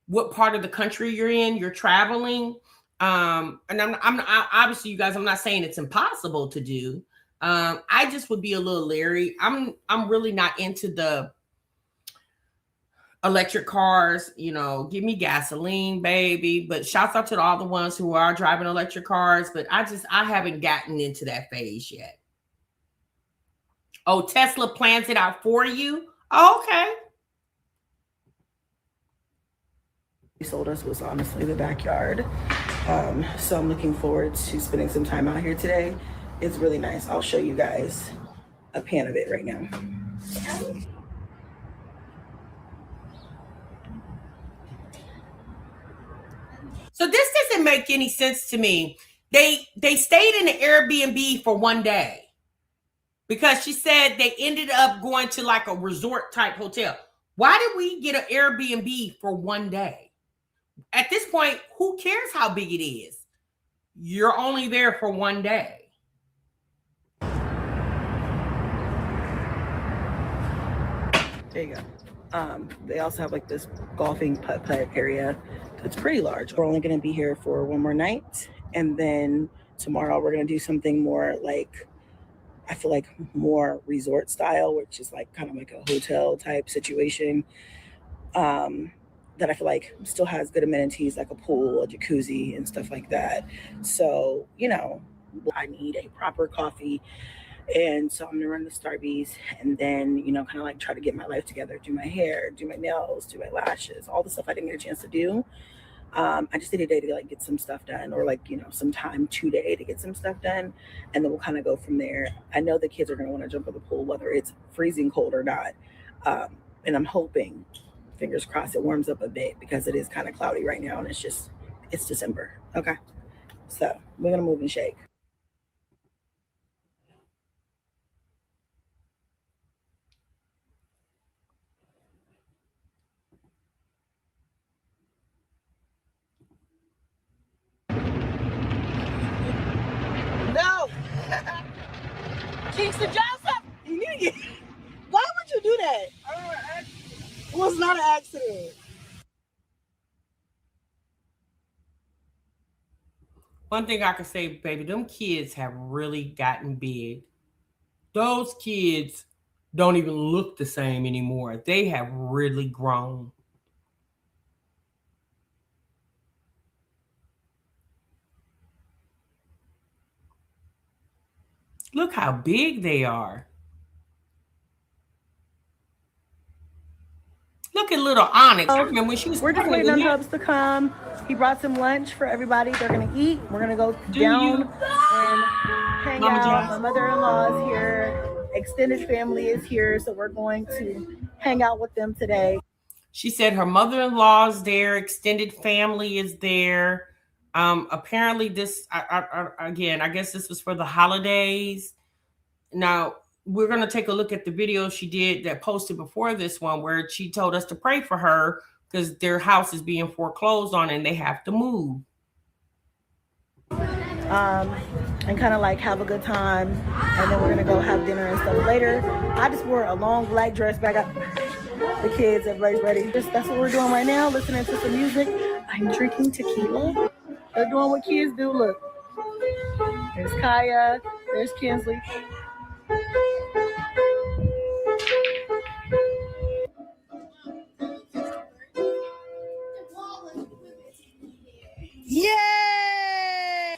what part of the country you're traveling. And I'm obviously, you guys, I'm not saying it's impossible to do. I just would be a little leery. I'm really not into the electric cars, give me gasoline, baby. But shouts out to all the ones who are driving electric cars. But I haven't gotten into that phase yet. Oh, Tesla plans it out for you? Oh, okay. Sold us was honestly the backyard. So I'm looking forward to spending some time out here today. It's really nice. I'll show you guys a pan of it right now. So this doesn't make any sense to me. They stayed in the Airbnb for one day because she said they ended up going to like a resort type hotel. Why did we get an Airbnb for one day? At this point, who cares how big it is? You're only there for one day. There you go. They also have like this golfing putt-putt area. It's pretty large. We're only going to be here for one more night. And then tomorrow we're going to do something more like, I feel like more resort style, which is like kind of like a hotel type situation. That I feel like still has good amenities like a pool, a jacuzzi, and stuff like that. So, I need a proper coffee. And so I'm gonna run the Starbucks and then, kind of like try to get my life together, do my hair, do my nails, do my lashes, all the stuff I didn't get a chance to do. I just need a day to like get some stuff done, or like, some time today to get some stuff done. And then we'll kind of go from there. I know the kids are gonna want to jump in the pool, whether it's freezing cold or not. And I'm hoping, fingers crossed, it warms up a bit because it is kind of cloudy right now and it's December. Okay. So we're gonna move and shake. No! Kingston Joseph! You need to get. Why would you do that? It was not an accident. One thing I can say, baby, them kids have really gotten big. Those kids don't even look the same anymore. They have really grown. Look how big they are. Look at little Onyx. I remember when she was We're just pregnant waiting with on him. Hubs to come. He brought some lunch for everybody. They're gonna eat. We're gonna go down and hang Mama out. Jazz? My mother-in-law is here. Extended family is here, so we're going to hang out with them today. She said her mother-in-law's there, extended family is there. Apparently this, again, I guess this was for the holidays. Now, we're going to take a look at the video she did that posted before this one where she told us to pray for her because their house is being foreclosed on and they have to move. And kind of like have a good time, and then we're gonna go have dinner and stuff later. I just wore a long black dress back up. The kids, everybody's ready. That's what we're doing right now, listening to some music. I'm drinking tequila. They're doing what kids do. Look, there's Kaya, there's Kinsley. Yay!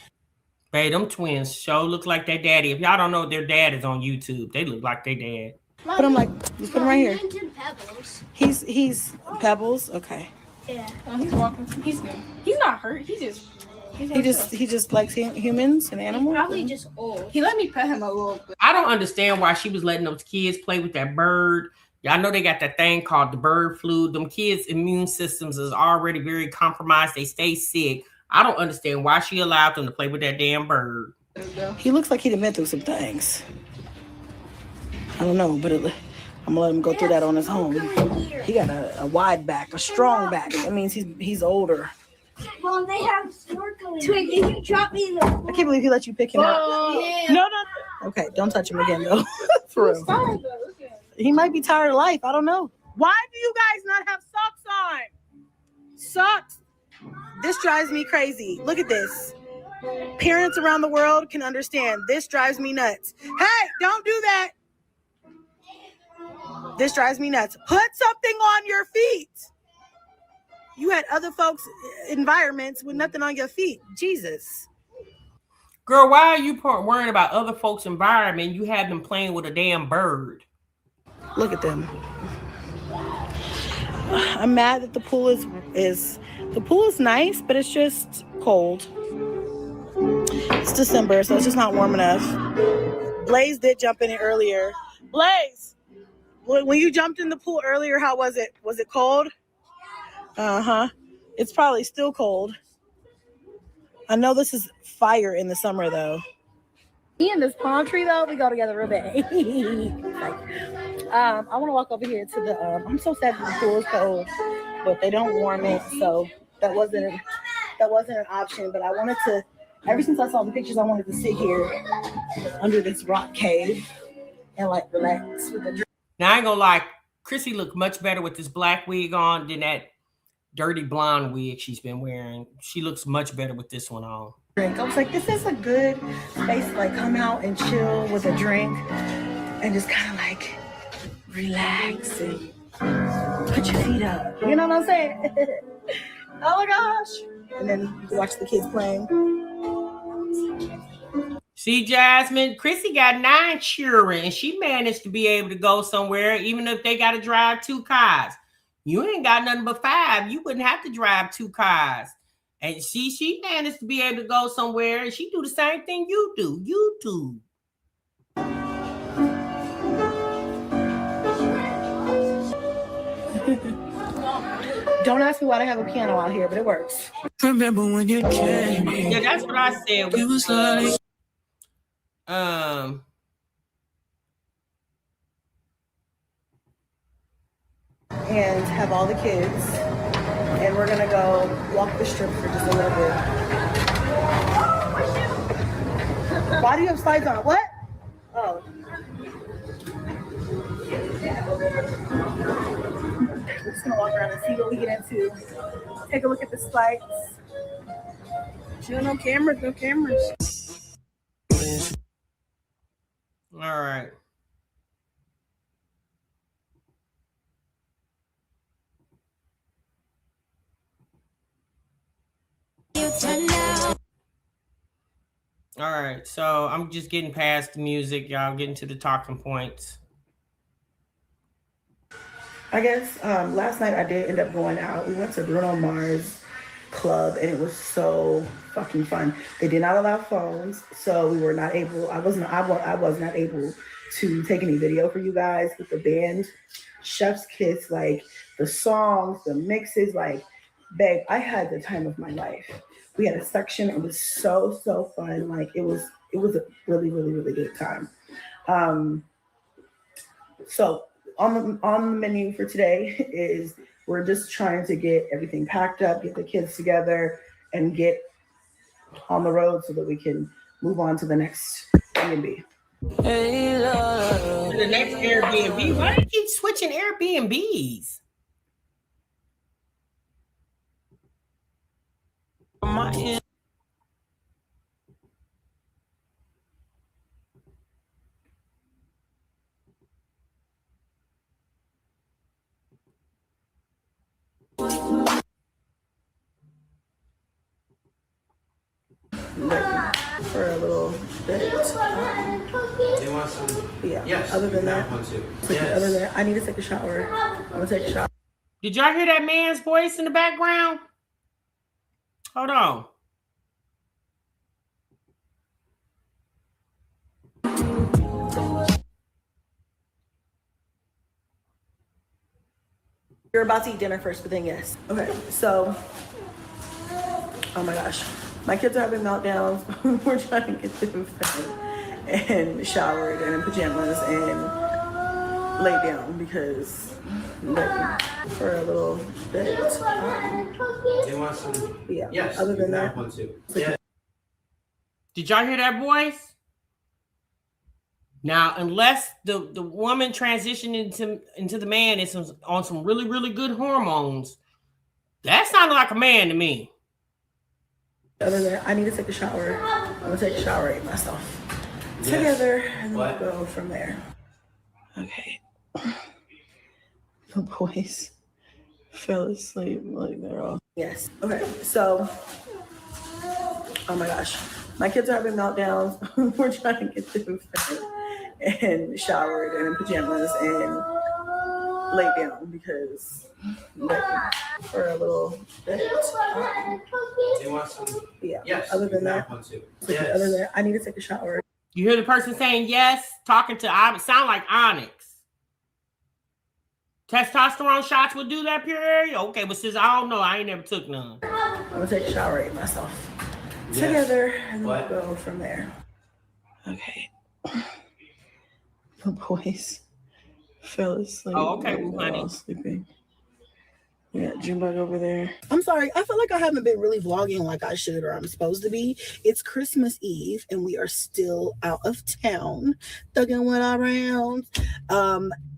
Babe, them twins sure look like their daddy. If y'all don't know, their dad is on YouTube. They look like their dad. Put him like, just put him right here. Pebbles. He's Pebbles. Okay. Yeah. Oh, he's walking. He's good. He's not hurt. He just likes humans and animals. Probably just old. He let me pet him a little bit. I don't understand why she was letting those kids play with that bird. Y'all know they got that thing called the bird flu. Them kids' immune systems is already very compromised. They stay sick. I don't understand why she allowed them to play with that damn bird. He looks like he'd been through some things. I don't know, but I'm gonna let him go through that on his own. He got a wide back, a strong back. That means he's older. Mom, they have snorkeling. Twig, did you drop me in the I can't believe he let you pick him up. Yeah. No. Okay, don't touch him again though. For real. He might be tired of life. I don't know. Why do you guys not have socks on? Socks. This drives me crazy. Look at this. Parents around the world can understand. This drives me nuts. Hey, don't do that. This drives me nuts. Put something on your feet. You had other folks' environments with nothing on your feet. Jesus. Girl, why are you worrying about other folks' environment? You had them playing with a damn bird. Look at them. I'm mad that the pool is nice, but it's just cold. It's December, so it's just not warm enough. Blaze did jump in it earlier. Blaze, when you jumped in the pool earlier, how was it? Was it cold? Uh-huh. It's probably still cold. I know this is fire in the summer, though. Me and this palm tree, though, we go together real bad. I want to walk over here to the. I'm so sad that the pool is cold, but they don't warm it, so that wasn't an option. But I wanted to. Ever since I saw the pictures, I wanted to sit here under this rock cave and like relax with a drink. Now I ain't gonna lie, Chrissy looked much better with this black wig on than that dirty blonde wig she's been wearing. She looks much better with this one on. I was like, this is a good space to like come out and chill with a drink and just kind of like relax and put your feet up. You know what I'm saying? Oh my gosh. And then you can watch the kids playing. See, Jasmine, Chrissy got 9 children and she managed to be able to go somewhere even if they got to drive 2 cars. You ain't got nothing but 5. You wouldn't have to drive 2 cars. And she managed to be able to go somewhere and she do the same thing you do. You do. Don't ask me why they have a piano out here, but it works. Remember when you came in? Yeah, that's what I said. It was like and have all the kids. And we're gonna go walk the strip for just a little bit. Why do you have slides on? What? Oh. We're just gonna walk around and see what we get into. Take a look at the slides. No cameras. all right. All right, so I'm just getting past the music, y'all. Getting to the talking points. I guess last night I did end up going out. We went to Bruno Mars club and it was so fucking fun. They did not allow phones, so we were not able. I was not able to take any video for you guys with the band. Chef's kiss, like the songs, the mixes, like, babe, I had the time of my life. We had a section. It was so fun. Like it was a really good time. So on the menu for today is we're just trying to get everything packed up, get the kids together, and get on the road so that we can move on to the next B&B. Hey, To the next Airbnb. Why do you keep switching Airbnbs? my For a little bit. They want some. Yeah. Yes. Other than that, one too. other than that, I need to take a shower. I'm gonna take a shower. Did y'all hear that man's voice in the background? Hold on. You're about to eat dinner first, but then yes. Okay, so, oh my gosh. My kids are having meltdowns. We're trying to get them fed and showered and in pajamas and laid down because for a little bit. They want some. Yeah. Yes. Other than that, one too. Yeah. Did y'all hear that voice? Now, unless the woman transitioned into the man is on some really good hormones, that sounded like a man to me. other than that, I need to take a shower. I'm gonna take a shower, eat myself together, and then we'll go from there. Okay. The boys fell asleep like they're all. Yes. Okay. So, oh my gosh, my kids are having meltdowns. We're trying to get them fed and showered and in pajamas and laid down because for a little bit. They want some. Yeah. Yes. Other than that, one too. other than that, I need to take a shower. You hear the person saying yes, talking to sound like Onyx. Testosterone shots would do that, pure area? Okay, but since I don't know, I ain't never took none. I'm gonna take a shower, eat myself together, and then we'll go from there. Okay. The boys fell asleep. Oh, okay, like honey. all sleeping. We got Junebug over there. I'm sorry. I feel like I haven't been really vlogging like I should or I'm supposed to be. It's Christmas Eve and we are still out of town, thugging with our rounds.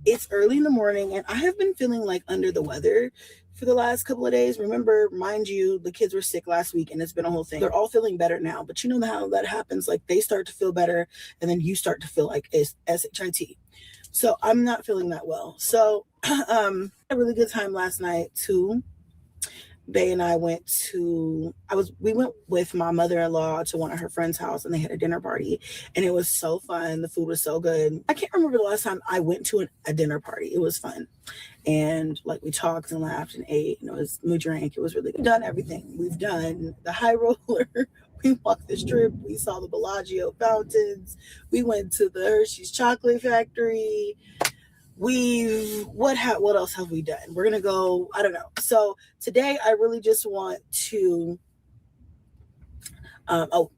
It's early in the morning and I have been feeling like under the weather for the last couple of days. Remember, mind you, the kids were sick last week and it's been a whole thing. They're all feeling better now, but you know how that happens. Like they start to feel better and then you start to feel like it's SHIT. So I'm not feeling that well. So I had a really good time last night too. Bay and I we went with my mother-in-law to one of her friend's house and they had a dinner party and it was so fun. The food was so good. I can't remember the last time I went to a dinner party. It was fun. And like we talked and laughed and ate and we drank. It was really good. We've done everything. We've done the high roller. We walked the strip. We saw the Bellagio fountains. We went to the Hershey's chocolate factory. What else have we done? We're gonna go, I don't know. So today I really just want to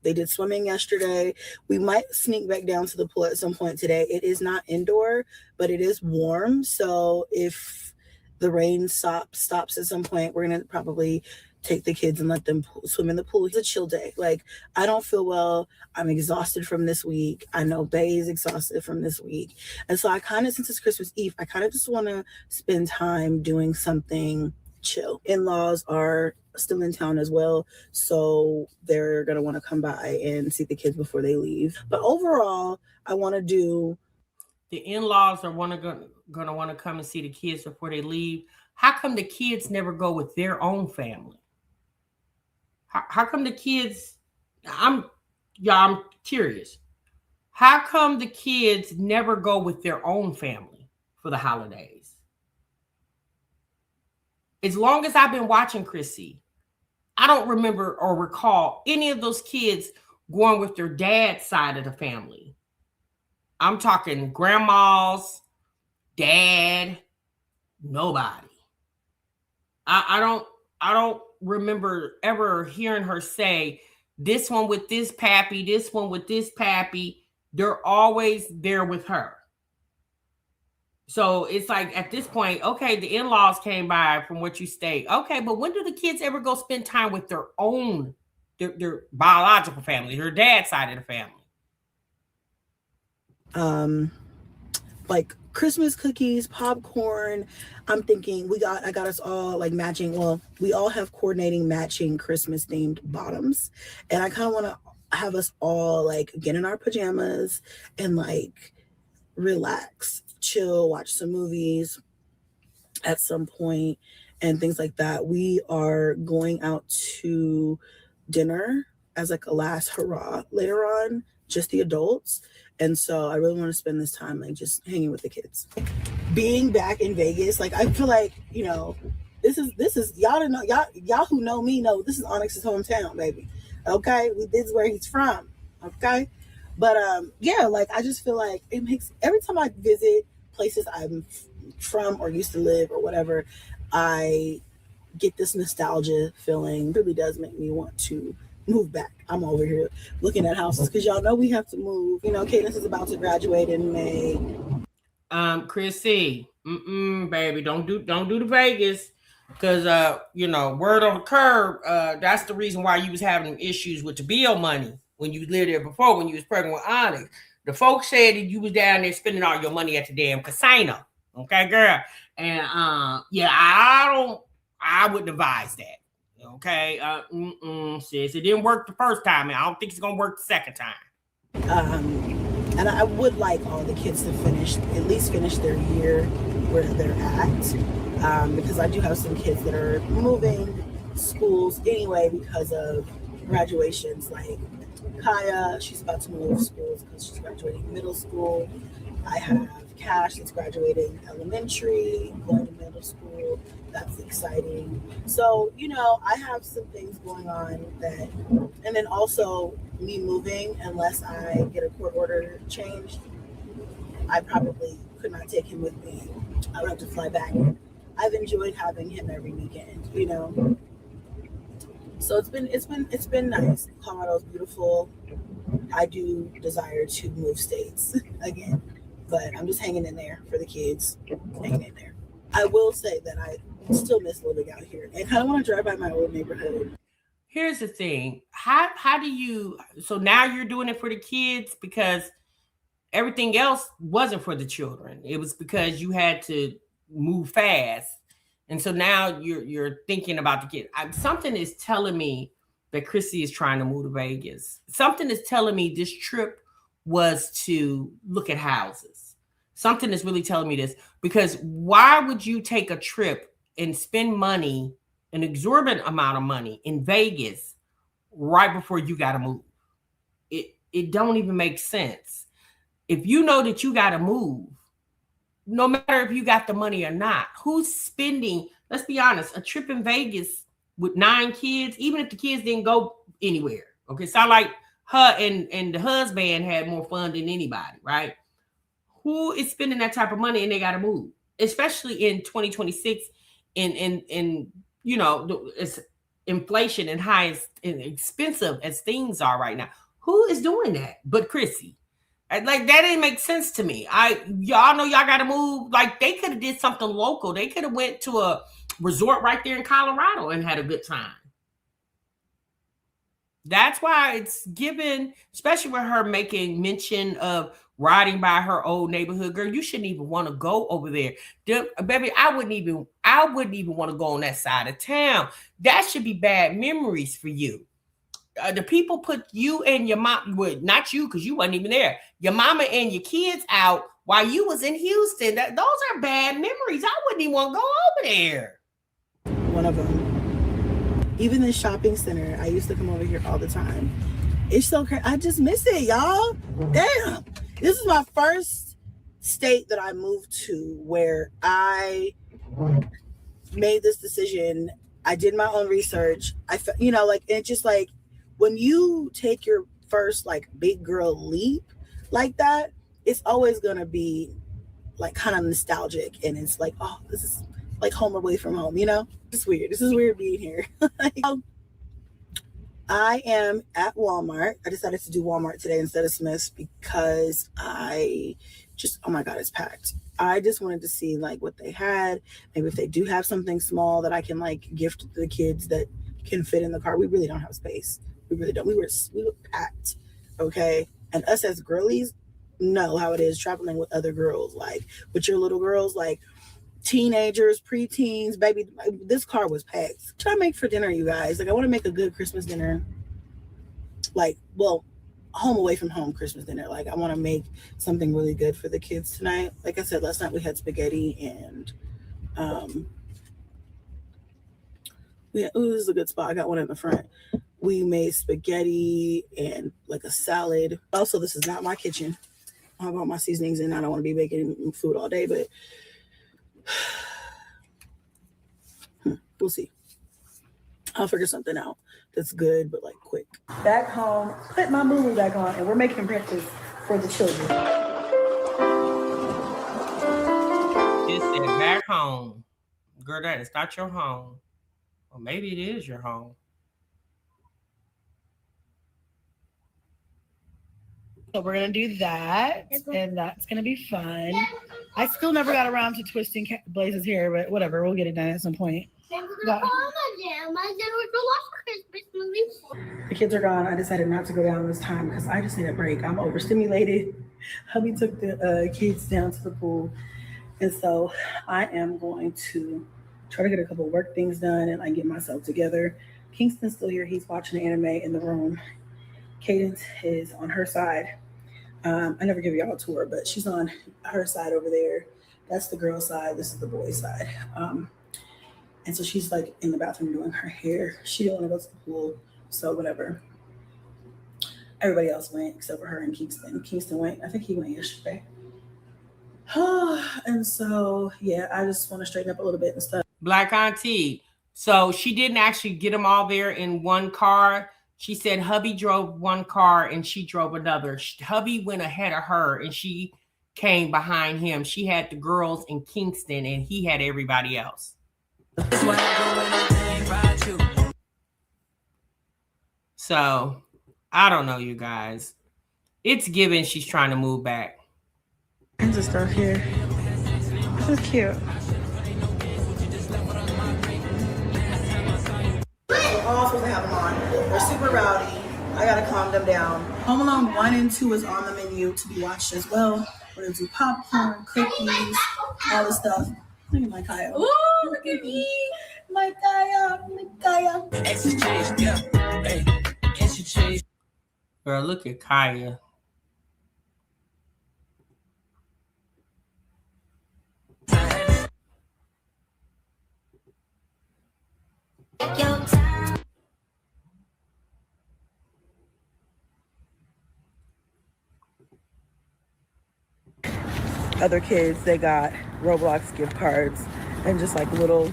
they did swimming yesterday. We might sneak back down to the pool at some point today. It is not indoor, but it is warm. So if the rain stops at some point, we're gonna probably take the kids and let them swim in the pool. It's a chill day. Like, I don't feel well. I'm exhausted from this week. I know Bay is exhausted from this week. And so I kind of, since it's Christmas Eve, I kind of just want to spend time doing something chill. In-laws are still in town as well. So they're going to want to come by and see the kids before they leave. But overall, I want to do... The in-laws are going to want to come and see the kids before they leave. How come the kids never go with their own family? How come the kids, y'all, I'm curious. How come the kids never go with their own family for the holidays? As long as I've been watching Chrissy, I don't remember or recall any of those kids going with their dad's side of the family. I'm talking grandmas, dad, nobody. I don't remember ever hearing her say this one with this pappy, this one with this pappy. They're always there with her. So it's like at this point, okay, the in-laws came by from what you state. Okay, but when do the kids ever go spend time with their own, their biological family, their dad's side of the family? Like Christmas cookies, popcorn. I'm thinking I got us all like matching. Well, we all have coordinating matching Christmas themed bottoms. And I kind of want to have us all like get in our pajamas and like relax, chill, watch some movies at some point and things like that. We are going out to dinner as like a last hurrah later on, just the adults. And so I really want to spend this time like just hanging with the kids. Being back in Vegas, like I feel like, you know, this is y'all who know me know this is Onyx's hometown, baby. Okay, this is where he's from. Okay, but yeah, like I just feel like it makes every time I visit places I'm from or used to live or whatever, I get this nostalgia feeling. It really does make me want to move back. I'm over here looking at houses because y'all know we have to move. You know, Cadence is about to graduate in May. Chrissy, baby, don't do the Vegas because you know, word on the curb. That's the reason why you was having issues with the bill money when you lived there before, when you was pregnant with Onyx. The folks said that you was down there spending all your money at the damn casino. Okay, girl, and yeah, I wouldn't advise that. Okay, sis, it didn't work the first time, and I don't think it's gonna work the second time. And I would like all the kids to at least finish their year where they're at, because I do have some kids that are moving schools anyway because of graduations. Like Kaya, she's about to move schools because she's graduating middle school. I have Cash that's graduating elementary, going to middle school. That's exciting. So, you know, I have some things going on that, and then also me moving, unless I get a court order changed, I probably could not take him with me. I would have to fly back. I've enjoyed having him every weekend, you know. So it's been nice. Colorado's beautiful. I do desire to move states again, but I'm just hanging in there for the kids, hanging in there. I will say that I still miss living out here and kind of want to drive by my old neighborhood. Here's the thing. How do you, so now you're doing it for the kids because everything else wasn't for the children. It was because you had to move fast. And so now you're thinking about the kids. Something is telling me that Chrissy is trying to move to Vegas. Something is telling me this trip was to look at houses. Something is really telling me this, because why would you take a trip and spend money, an exorbitant amount of money in Vegas right before you got to move? It don't even make sense. If you know that you got to move, no matter if you got the money or not, who's spending, let's be honest, a trip in Vegas with 9 kids, even if the kids didn't go anywhere. Okay, sound like her and the husband had more fun than anybody, right? Who is spending that type of money and they got to move, especially in 2026? In you know, it's inflation and high and expensive as things are right now. Who is doing that but Chrissy? Like, that didn't make sense to me. Y'all know y'all got to move. Like, they could have did something local. They could have went to a resort right there in Colorado and had a good time. That's why it's given, especially with her making mention of riding by her old neighborhood. Girl, you shouldn't even want to go over there. Baby, I wouldn't even want to go on that side of town. That should be bad memories for you. The people put you and your mom, well, not you because you wasn't even there, your mama and your kids out while you was in Houston. Those are bad memories. I wouldn't even want to go over there. One of them. Even the shopping center, I used to come over here all the time. It's so crazy. I just miss it, y'all. Damn. This is my first state that I moved to where I made this decision. I did my own research. Like, it's just like when you take your first like big girl leap like that, it's always gonna be like kind of nostalgic, and it's like, oh, this is like home away from home, It's weird. This is weird being here. I am at Walmart. I decided to do Walmart today instead of Smith's because oh my God, it's packed. I just wanted to see like what they had. Maybe if they do have something small that I can like gift the kids that can fit in the car. We really don't have space. We really don't. We were packed. Okay. And us as girlies know how it is traveling with other girls, like with your little girls, like teenagers, preteens, baby. This car was packed. What should I make for dinner, you guys? Like, I want to make a good Christmas dinner. Like, well, home away from home Christmas dinner. Like, I want to make something really good for the kids tonight. Like I said, last night we had spaghetti and this is a good spot. I got one in the front. We made spaghetti and like a salad. Also, this is not my kitchen. I got my seasonings in. I don't want to be making food all day, but we'll see. I'll figure something out that's good, but like quick. Back home, put my moo back on, and we're making breakfast for the children. Just said back home. Girl, that is not your home. Or maybe it is your home. So we're going to do that, and that's going to be fun. I still never got around to twisting Blaze's hair, but whatever. We'll get it done at some point. The kids are gone. I decided not to go down this time because I just need a break. I'm overstimulated. Hubby took the kids down to the pool, and so I am going to try to get a couple of work things done and like get myself together. Kingston's still here. He's watching the anime in the room. Cadence is on her side. I never give y'all a tour, but she's on her side over there. That's the girl side. This is the boy side. And so she's like in the bathroom doing her hair. She didn't want to go to the pool, so whatever. Everybody else went except for her and Kingston. Kingston went. I think he went yesterday. And so, yeah, I just want to straighten up a little bit and stuff. Black Auntie. So she didn't actually get them all there in one car. She said hubby drove one car and she drove another. Hubby went ahead of her and she came behind him. She had the girls in Kingston and he had everybody else. So, I don't know, you guys. It's given she's trying to move back. Tons of stuff here. So cute. We're all supposed to have them on. They're super rowdy. I gotta calm them down. Home Alone 1 and 2 is on the menu to be watched as well. We're gonna do popcorn, cookies, all this stuff. Look at my Kaya. Ooh, look at me. My Kaya. Girl, look at Kaya. Other kids, they got Roblox gift cards and just like little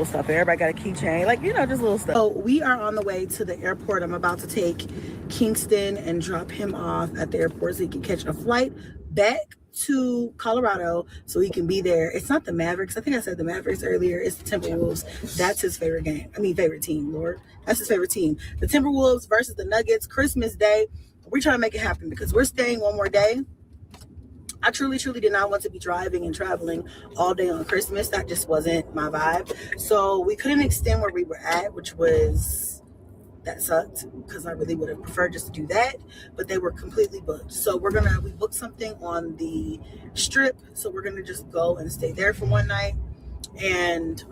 stuff. Everybody got a keychain, like, just little stuff. So we are on the way to the airport. I'm about to take Kingston and drop him off at the airport so he can catch a flight back to Colorado so he can be there. It's not the Mavericks. I think I said the Mavericks earlier. It's the Timberwolves. That's his favorite game. Favorite team, Lord. That's his favorite team. The Timberwolves versus the Nuggets, Christmas Day. We're trying to make it happen because we're staying one more day. I truly did not want to be driving and traveling all day on Christmas. That just wasn't my vibe. So we couldn't extend where we were at, that sucked because I really would have preferred just to do that, but they were completely booked. So we booked something on the strip. So we're going to just go and stay there for one night and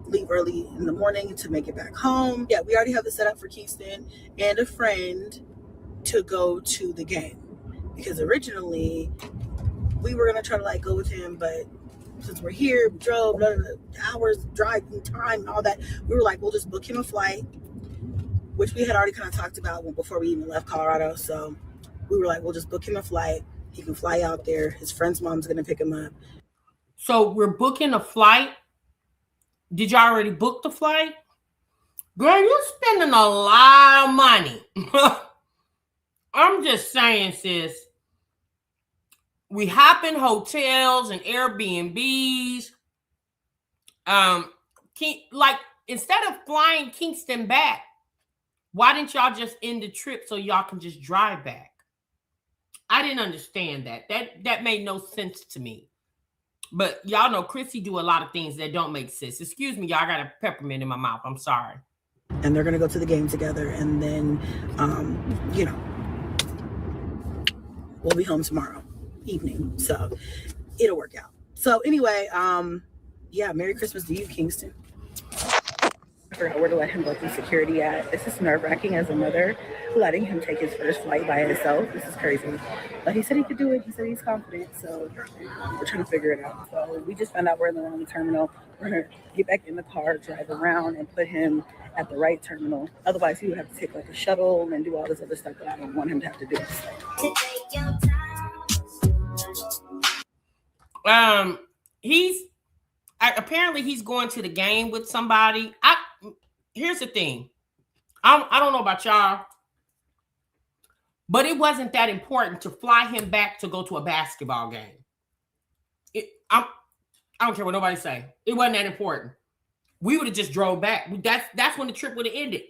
leave early in the morning to make it back home. Yeah, we already have it set up for Kingston and a friend to go to the game because originally we were going to try to go with him, but since we're here, we drove, hours, driving time, and all that, we were like, we'll just book him a flight which we had already kind of talked about before we even left Colorado. So we were like, we'll just book him a flight. He can fly out there. His friend's mom's going to pick him up. So we're booking a flight. Did you already book the flight? Girl, you're spending a lot of money. I'm just saying, sis. We hop in hotels and Airbnbs. Like, instead of flying Kingston back, why didn't y'all just end the trip so y'all can just drive back? I didn't understand that. That made no sense to me. But y'all know Chrissy do a lot of things that don't make sense. Excuse me, y'all, I got a peppermint in my mouth. I'm sorry. And they're going to go to the game together. And then, you know, we'll be home tomorrow evening. So it'll work out. So anyway, yeah, Merry Christmas to you, Kingston. I forgot where to let him go through security at. This is nerve-wracking as a mother, letting him take his first flight by himself. This is crazy. But he said he could do it. He said he's confident. So we're trying to figure it out. So we just found out we're in the wrong terminal. We're going to get back in the car, drive around, and put him at the right terminal. Otherwise, he would have to take like a shuttle and do all this other stuff that I don't want him to have to do. Apparently he's going to the game with somebody. Here's the thing. I don't know about y'all, but it wasn't that important to fly him back to go to a basketball game. I don't care what nobody say. It wasn't that important. We would have just drove back. That's when the trip would have ended.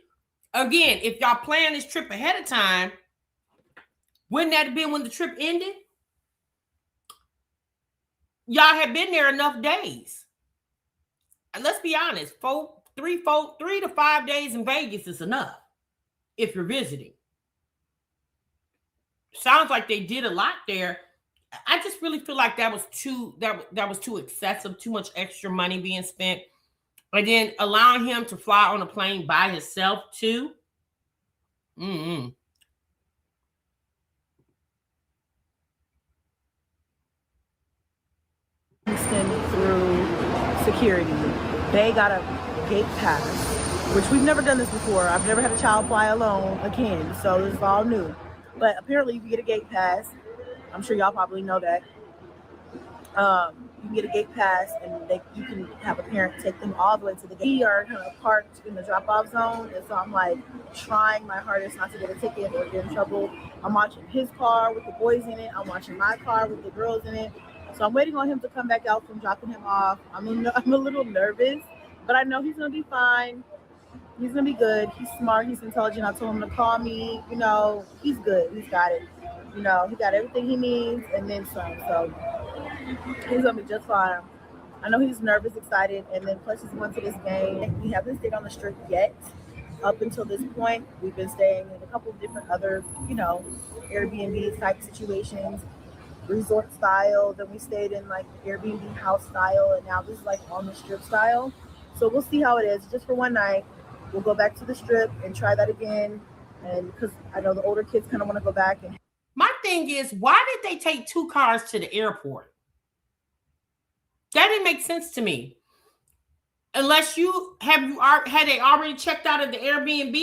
Again, if y'all plan this trip ahead of time, wouldn't that have been when the trip ended? Y'all had been there enough days. And let's be honest, 3 to 5 days in Vegas is enough if you're visiting. Sounds like they did a lot there. I just really feel like that was too excessive, too much extra money being spent. And then allowing him to fly on a plane by himself too. Through security. They got a gate pass, which we've never done this before. I've never had a child fly alone again, so this is all new. But apparently, if you get a gate pass, I'm sure y'all probably know that. You can get a gate pass, and you can have a parent take them all the way to the gate. We are kind of parked in the drop-off zone, and so I'm like trying my hardest not to get a ticket or get in trouble. I'm watching his car with the boys in it. I'm watching my car with the girls in it. So I'm waiting on him to come back out from dropping him off. I'm a little nervous, but I know he's going to be fine. He's going to be good. He's smart. He's intelligent. I told him to call me. You know, he's good. He's got it. You know, he got everything he needs and then some. So he's going to be just fine. I know he's nervous, excited, and then plus he's going to this game. We haven't stayed on the strip yet. Up until this point, we've been staying in a couple of different other, you know, Airbnb type situations. Resort style, then we stayed in like Airbnb house style, and now this is like on the strip style. So we'll see how it is. Just for one night, we'll go back to the strip and try that again. And because I know the older kids kind of want to go back. And my thing is, why did they take 2 cars to the airport? That didn't make sense to me. Unless had they already checked out of the Airbnb?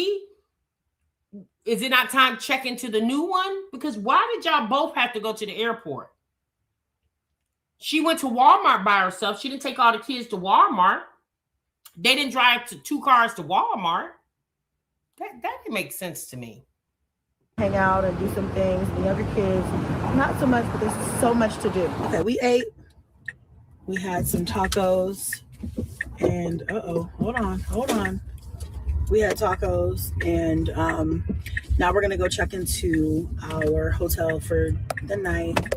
Is it not time to check into the new one? Because why did y'all both have to go to the airport? She went to Walmart by herself. She didn't take all the kids to Walmart. They didn't drive 2 cars to Walmart. That didn't make sense to me. Hang out and do some things. The younger kids, not so much, but there's so much to do. Okay, we ate. We had some tacos. And, hold on. We had tacos, and now we're gonna go check into our hotel for the night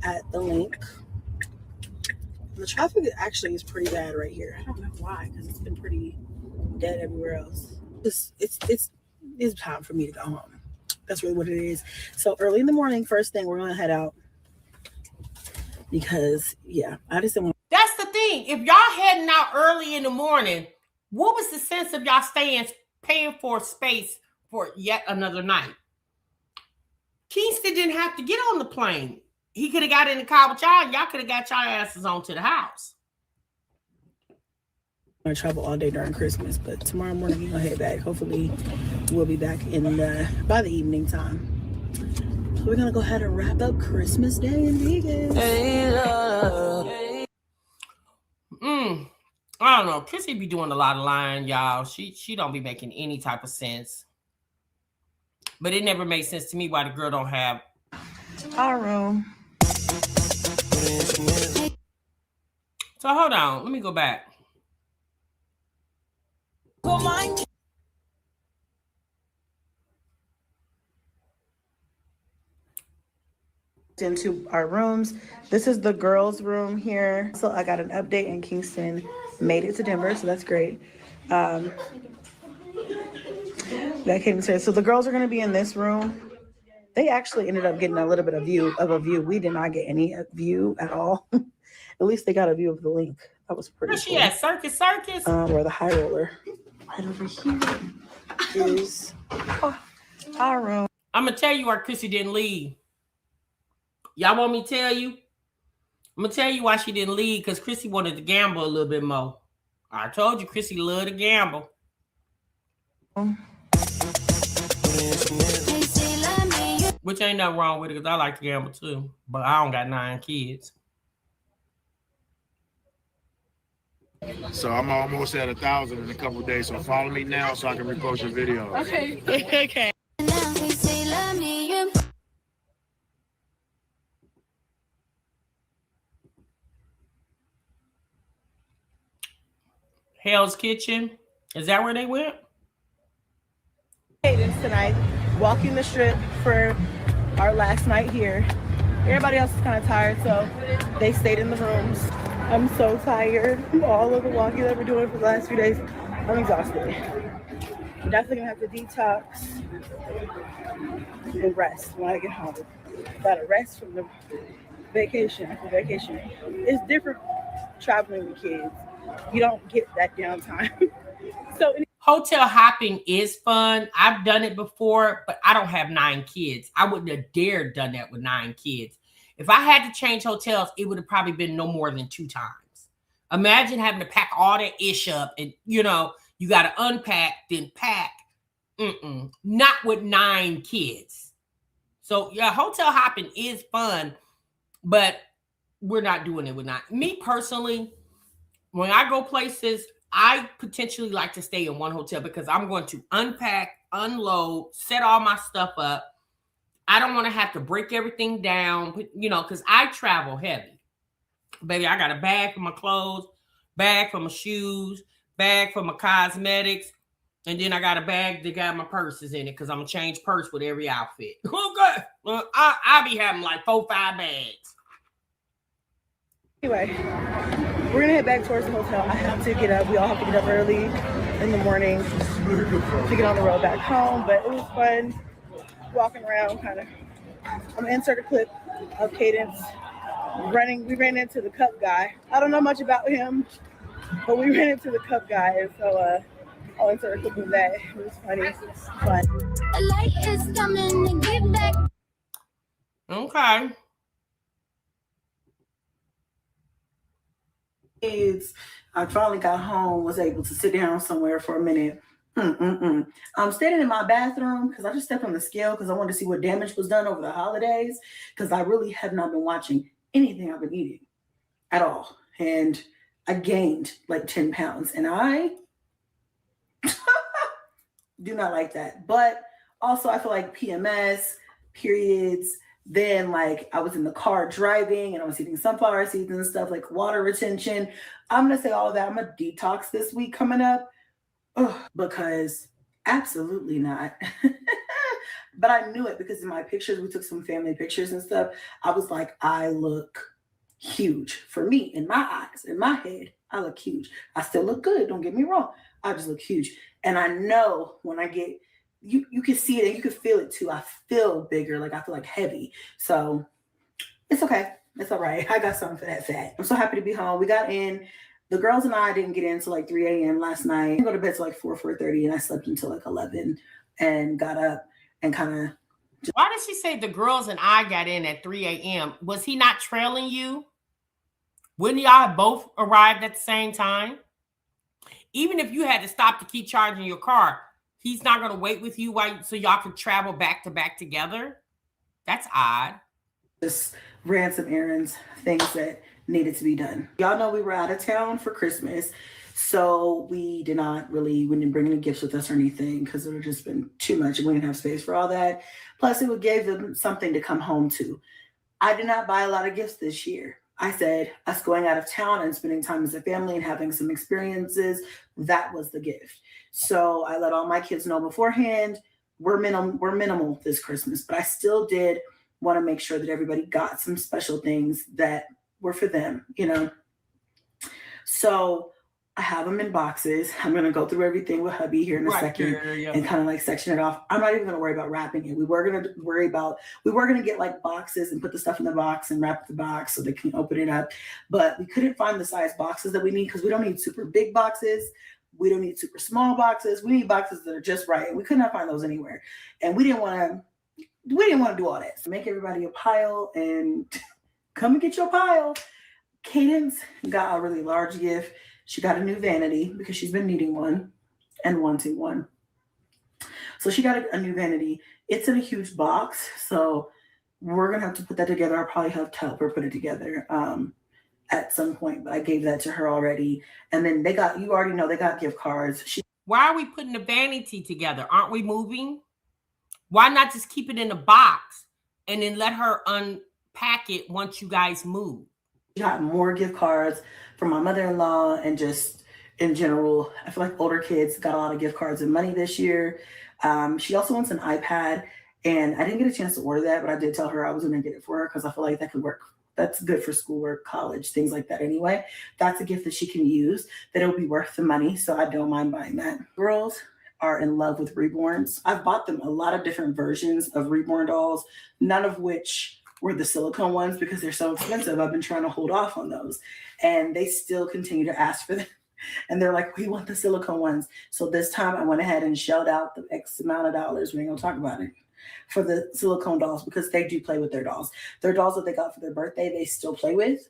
at the Link. The traffic actually is pretty bad right here. I don't know why, because it's been pretty dead everywhere else. It's time for me to go home. That's really what it is. So early in the morning, first thing, we're gonna head out because I just didn't want. That's the thing. If y'all heading out early in the morning, what was the sense of y'all paying for space for yet another night? Kingston didn't have to get on the plane. He could have got in the car with y'all, and y'all could have got y'all asses on to the house. I travel all day during Christmas, but tomorrow morning we're gonna head back. Hopefully we'll be back in by the evening time. So we're gonna go ahead and wrap up Christmas Day in Vegas. I don't know. Chrissy be doing a lot of lying, y'all. She don't be making any type of sense. But it never made sense to me why the girl don't have our room. So hold on. Let me go back. Into our rooms. This is the girls' room here. So I got an update in Kingston. Made it to Denver, so that's great. That came to so the girls are gonna be in this room. They actually ended up getting a little bit of a view. We did not get any view at all. At least they got a view of the link. That was pretty Where's cool. she at? Circus? Or the high roller. Right over here is our room. I'm gonna tell you why Chrissy didn't leave. Y'all want me to tell you? I'm gonna tell you why she didn't leave, because Chrissy wanted to gamble a little bit more. I told you Chrissy loved to gamble. Which ain't nothing wrong with it, because I like to gamble too. But I don't got 9 kids. So I'm almost at 1,000 in a couple of days. So follow me now so I can repost your video. Okay. Okay. Hell's Kitchen. Is that where they went? Cadence tonight, walking the strip for our last night here. Everybody else is kind of tired, so they stayed in the rooms. I'm so tired. All of the walking that we're doing for the last few days, I'm exhausted. I'm definitely gonna have to detox and rest when I get home. Gotta rest from the vacation. It's different traveling with kids. You don't get that downtime. So hotel hopping is fun. I've done it before, but I don't have 9 kids. I wouldn't have dared done that with 9 kids. If I had to change hotels, it would have probably been no more than 2 times. Imagine having to pack all that ish up and, you got to unpack, then pack. Not with 9 kids. So, yeah, hotel hopping is fun, but we're not doing it with 9. Me personally, when I go places, I potentially like to stay in one hotel because I'm going to unpack, unload, set all my stuff up. I don't want to have to break everything down, because I travel heavy. Baby, I got a bag for my clothes, bag for my shoes, bag for my cosmetics, and then I got a bag that got my purses in it because I'm going to change purse with every outfit. Okay. I'll be having like 4-5 bags. Anyway, we're gonna head back towards the hotel. I have to get up. We all have to get up early in the morning to get on the road back home. But it was fun walking around, kind of. I'm gonna insert a clip of Cadence running. We ran into the cup guy. I don't know much about him, but we ran into the cup guy, and so I'll insert a clip of that. It was funny. It was fun. A light is coming to get back. Okay. I finally got home, was able to sit down somewhere for a minute. I'm standing in my bathroom because I just stepped on the scale because I wanted to see what damage was done over the holidays because I really have not been watching anything I've been eating at all. And I gained like 10 pounds and I do not like that. But also I feel like PMS, periods, then like I was in the car driving and I was eating sunflower seeds and stuff, like water retention. I'm going to say all of that. I'm going to detox this week coming up because absolutely not. But I knew it because in my pictures, we took some family pictures and stuff. I was like, I look huge. For me, in my eyes, in my head, I look huge. I still look good. Don't get me wrong. I just look huge. And I know when I get you can see it and you can feel it too. I feel bigger, like I feel like heavy. So it's okay. It's all right. I got something for that fat. I'm so happy to be home. We got in. The girls and I didn't get in until like 3 a.m. last night. I go to bed till like 4:30 and I slept until like 11 and got up and kind of. Why did she say the girls and I got in at 3 a.m.? Was he not trailing you? Wouldn't y'all both arrived at the same time? Even if you had to stop to keep charging your car, he's not going to wait with you so y'all can travel back to back together. That's odd. Just ran some errands, things that needed to be done. Y'all know we were out of town for Christmas, so we didn't bring any gifts with us or anything because it would have just been too much and we didn't have space for all that. Plus, it would give them something to come home to. I did not buy a lot of gifts this year. I said us going out of town and spending time as a family and having some experiences, that was the gift. So I let all my kids know beforehand, we're minimal this Christmas, but I still did want to make sure that everybody got some special things that were for them, you know. So I have them in boxes. I'm going to go through everything with hubby here in a second and kind of like section it off. I'm not even going to worry about wrapping it. We were going to get like boxes and put the stuff in the box and wrap the box so they can open it up. But we couldn't find the size boxes that we need because we don't need super big boxes. We don't need super small boxes. We need boxes that are just right. And we could not find those anywhere. And we didn't want to do all that. So make everybody a pile and come and get your pile. Cadence got a really large gift. She got a new vanity because she's been needing one and wanting one. So she got a new vanity. It's in a huge box. So we're going to have to put that together. I'll probably have to help her put it together at some point. But I gave that to her already. And then you already know they got gift cards. Why are we putting the vanity together? Aren't we moving? Why not just keep it in a box and then let her unpack it once you guys move? She got more gift cards from my mother-in-law and just in general. I feel like older kids got a lot of gift cards and money this year. She also wants an iPad, and I didn't get a chance to order that, but I did tell her I was going to get it for her because I feel like that could work. That's good for schoolwork, college, things like that anyway. That's a gift that she can use, that it'll be worth the money, so I don't mind buying that. Girls are in love with reborns. I've bought them a lot of different versions of reborn dolls, none of which were the silicone ones because they're so expensive. I've been trying to hold off on those, and they still continue to ask for them. And they're like, we want the silicone ones. So this time I went ahead and shelled out the X amount of dollars. We ain't gonna talk about it for the silicone dolls because they do play with their dolls. Their dolls that they got for their birthday, they still play with.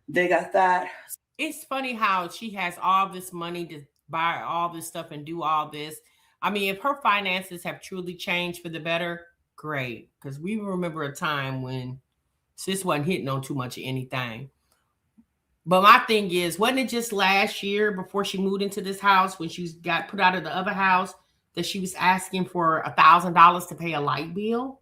They got that. It's funny how she has all this money to buy all this stuff and do all this. I mean, if her finances have truly changed for the better, great. Because we remember a time when sis wasn't hitting on too much of anything. But my thing is, wasn't it just last year before she moved into this house when she got put out of the other house that she was asking for $1,000 to pay a light bill?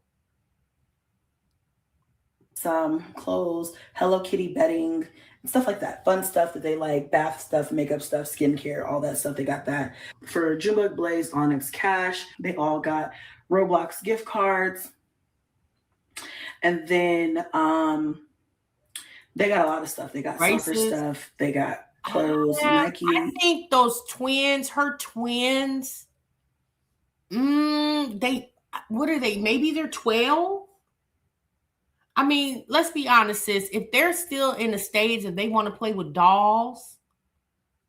Some clothes, Hello Kitty bedding, and stuff like that. Fun stuff that they like, bath stuff, makeup stuff, skincare, all that stuff. They got that. For Junebug, Blaze, Onyx, Cash, they all got Roblox gift cards. And then they got a lot of stuff. They got soccer stuff. They got clothes, Nike. I think those twins, her twins, what are they? Maybe they're 12. I mean, let's be honest, sis. If they're still in the stage that they want to play with dolls,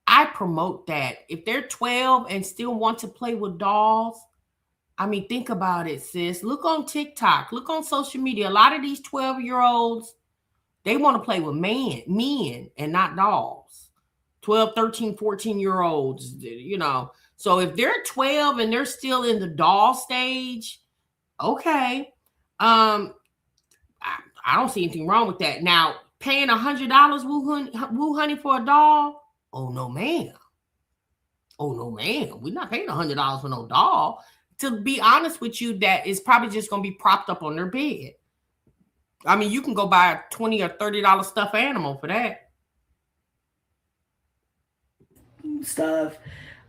I promote that. If they're 12 and still want to play with dolls, I mean, think about it, sis. Look on TikTok. Look on social media. A lot of these 12-year-olds, they want to play with men and not dolls. 12, 13, 14-year-olds, you know. So if they're 12 and they're still in the doll stage, okay. I don't see anything wrong with that. Now, paying $100, woo honey, for a doll? Oh, no, ma'am. Oh, no, ma'am. We're not paying $100 for no doll. To be honest with you, that is probably just going to be propped up on their bed. I mean, you can go buy a $20 or $30 stuffed animal for that. Stuff.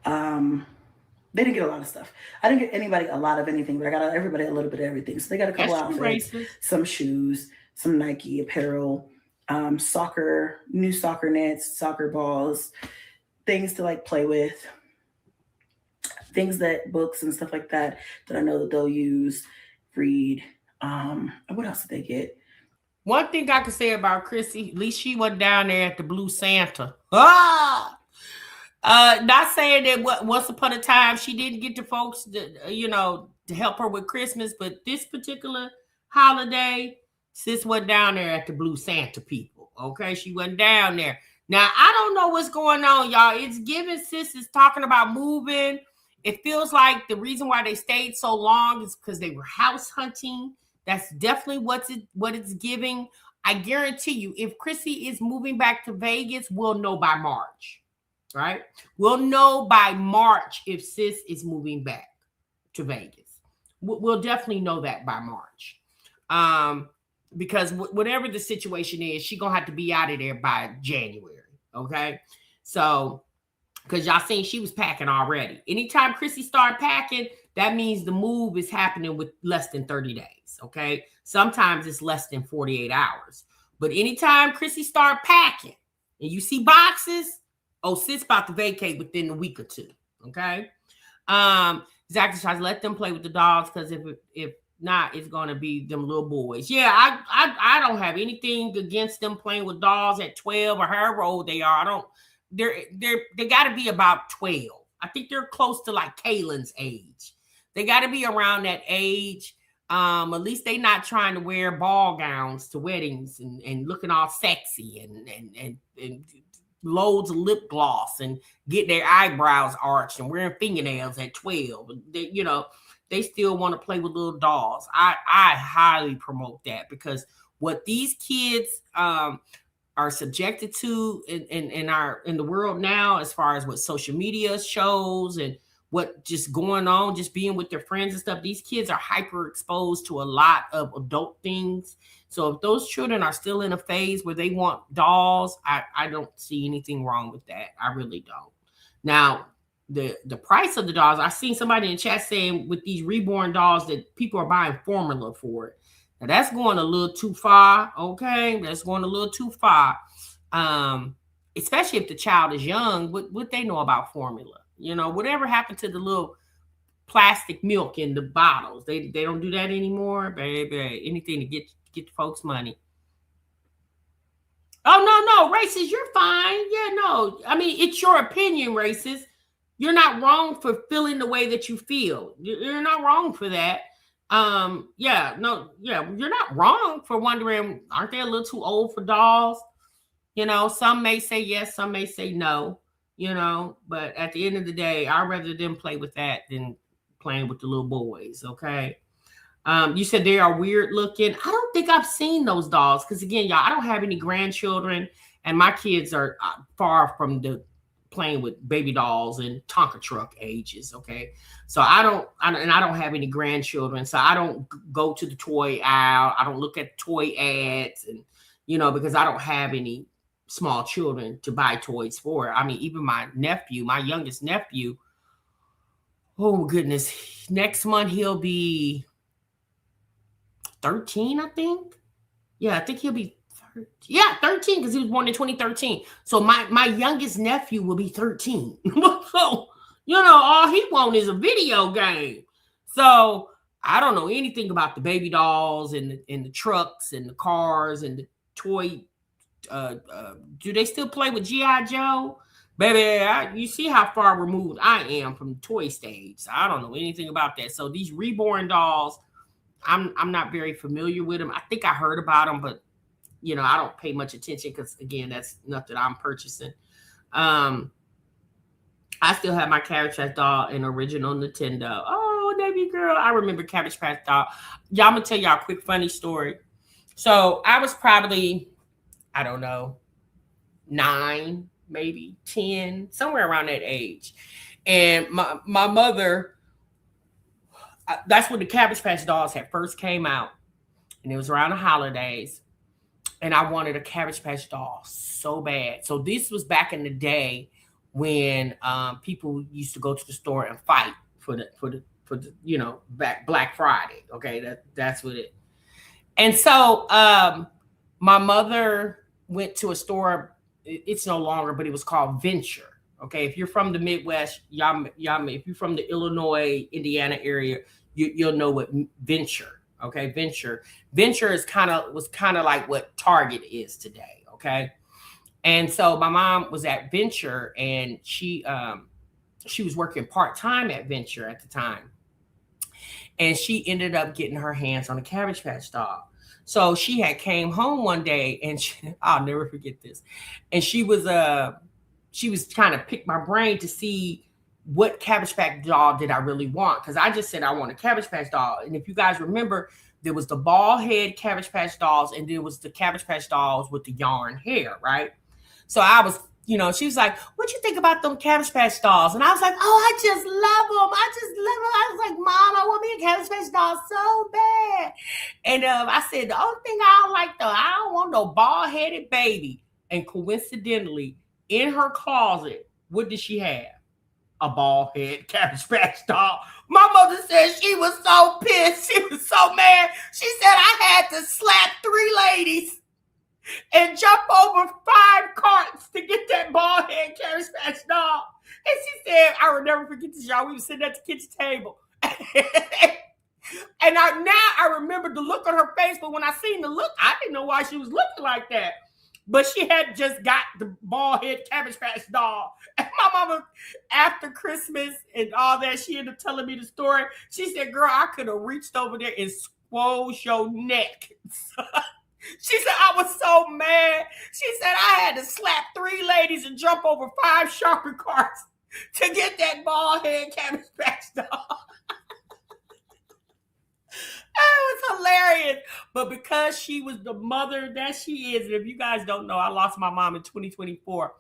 They didn't get a lot of stuff. I didn't get anybody a lot of anything, but I got everybody a little bit of everything. So they got a couple outfits, some shoes, some Nike apparel, soccer, new soccer nets, soccer balls, things to like play with, things that books and stuff like that I know that they'll use, read. What else did they get? One thing I could say about Chrissy, at least she went down there at the Blue Santa. Not saying that once upon a time she didn't get the folks to help her with Christmas, but this particular holiday, sis went down there at the Blue Santa people. Okay, she went down there. Now, I don't know what's going on, y'all. It's giving sis is talking about moving. It feels like the reason why they stayed so long is because they were house hunting. That's definitely what it's giving. I guarantee you, if Chrissy is moving back to Vegas, we'll know by March, right? We'll know by March if sis is moving back to Vegas. We'll definitely know that by March. Because whatever the situation is, she's going to have to be out of there by January, okay? So, because y'all seen she was packing already. Anytime Chrissy started packing, that means the move is happening with less than 30 days, okay? Sometimes it's less than 48 hours. But anytime Chrissy start packing and you see boxes, oh, sis about to vacate within a week or two, okay? Exactly, tries to let them play with the dogs because if not, it's going to be them little boys. Yeah, I don't have anything against them playing with dolls at 12 or however old they are. I don't. They got to be about 12. I think they're close to like Kaylin's age. They got to be around that age. At least they not trying to wear ball gowns to weddings and looking all sexy and loads of lip gloss and get their eyebrows arched and wearing fingernails at 12. They still want to play with little dolls. I highly promote that because what these kids are subjected to in the world now, as far as what social media shows and what just going on, just being with their friends and stuff, these kids are hyper exposed to a lot of adult things. So if those children are still in a phase where they want dolls, I don't see anything wrong with that. I really don't. Now, the price of the dolls, I seen somebody in the chat saying with these reborn dolls that people are buying formula for it. Now that's going a little too far, okay? That's going a little too far. Especially if the child is young, what they know about formula? Whatever happened to the little plastic milk in the bottles? They don't do that anymore, baby. Anything to get the folks money. Oh, no, racist, you're fine. Yeah, no. I mean, it's your opinion, racist. You're not wrong for feeling the way that you feel. You're not wrong for that. You're not wrong for wondering, aren't they a little too old for dolls? Some may say yes, some may say no, but at the end of the day, I'd rather them play with that than playing with the little boys, okay? You said they are weird looking. I don't think I've seen those dolls because, again, y'all, I don't have any grandchildren, and my kids are far from the playing with baby dolls and Tonka truck ages, okay? So I don't have any grandchildren, so I don't go to the toy aisle. I don't look at toy ads, and because I don't have any small children to buy toys for. I mean, even my youngest nephew, oh goodness, next month he'll be 13, I think. Yeah, I think he'll be 13 because he was born in 2013. So my youngest nephew will be 13. So, all he wants is a video game. So I don't know anything about the baby dolls and the trucks and the cars and the toy. Do they still play with G.I. Joe? Baby, you see how far removed I am from the toy stage. So I don't know anything about that. So these reborn dolls, I'm not very familiar with them. I think I heard about them, but I don't pay much attention because, again, that's nothing I'm purchasing. I still have my Cabbage Patch doll and original Nintendo. Oh, baby girl, I remember Cabbage Patch doll. Y'all, I'm gonna tell y'all a quick funny story. So I was probably, I don't know, 9, maybe 10, somewhere around that age, and my mother. That's when the Cabbage Patch dolls had first came out, and it was around the holidays. And I wanted a Cabbage Patch doll so bad. So this was back in the day when people used to go to the store and fight for the Black Friday. Okay, that's what it. And so my mother went to a store. It's no longer, but it was called Venture. Okay, if you're from the Midwest, y'all, if you're from the Illinois, Indiana area, you'll know what Venture. Okay, Venture was kind of like what Target is today. Okay, and so my mom was at Venture, and she was working part-time at Venture at the time, and she ended up getting her hands on a Cabbage Patch doll. So she had came home one day, and I'll never forget this. And she was trying to pick my brain to see what Cabbage Patch doll did I really want, because I just said I want a Cabbage Patch doll. And if you guys remember, there was the bald head Cabbage Patch dolls, and there was the Cabbage Patch dolls with the yarn hair, right? So I was, she was like, "What you think about them Cabbage Patch dolls?" And I was like, "Oh, I just love them. I just love them." I was like, "Mom, I want me a Cabbage Patch doll so bad." And I said, "The only thing I don't like, though, I don't want no bald-headed baby." And coincidentally, in her closet, what did she have? A bald-head Cabbage Patch doll. My mother said she was so pissed. She was so mad. She said I had to slap 3 ladies and jump over 5 carts to get that bald-head Cabbage Patch doll. And she said, I will never forget this, y'all. We were sitting at the kitchen table. And now I remember the look on her face, but when I seen the look, I didn't know why she was looking like that. But she had just got the bald-head Cabbage Patch doll. And my mama, after Christmas and all that, she ended up telling me the story. She said, "Girl, I could have reached over there and squoze your neck." She said, "I was so mad." She said, "I had to slap 3 ladies and jump over 5 shopping carts to get that bald-head Cabbage Patch doll." It was hilarious. But because she was the mother that she is, and if you guys don't know, I lost my mom in 2024.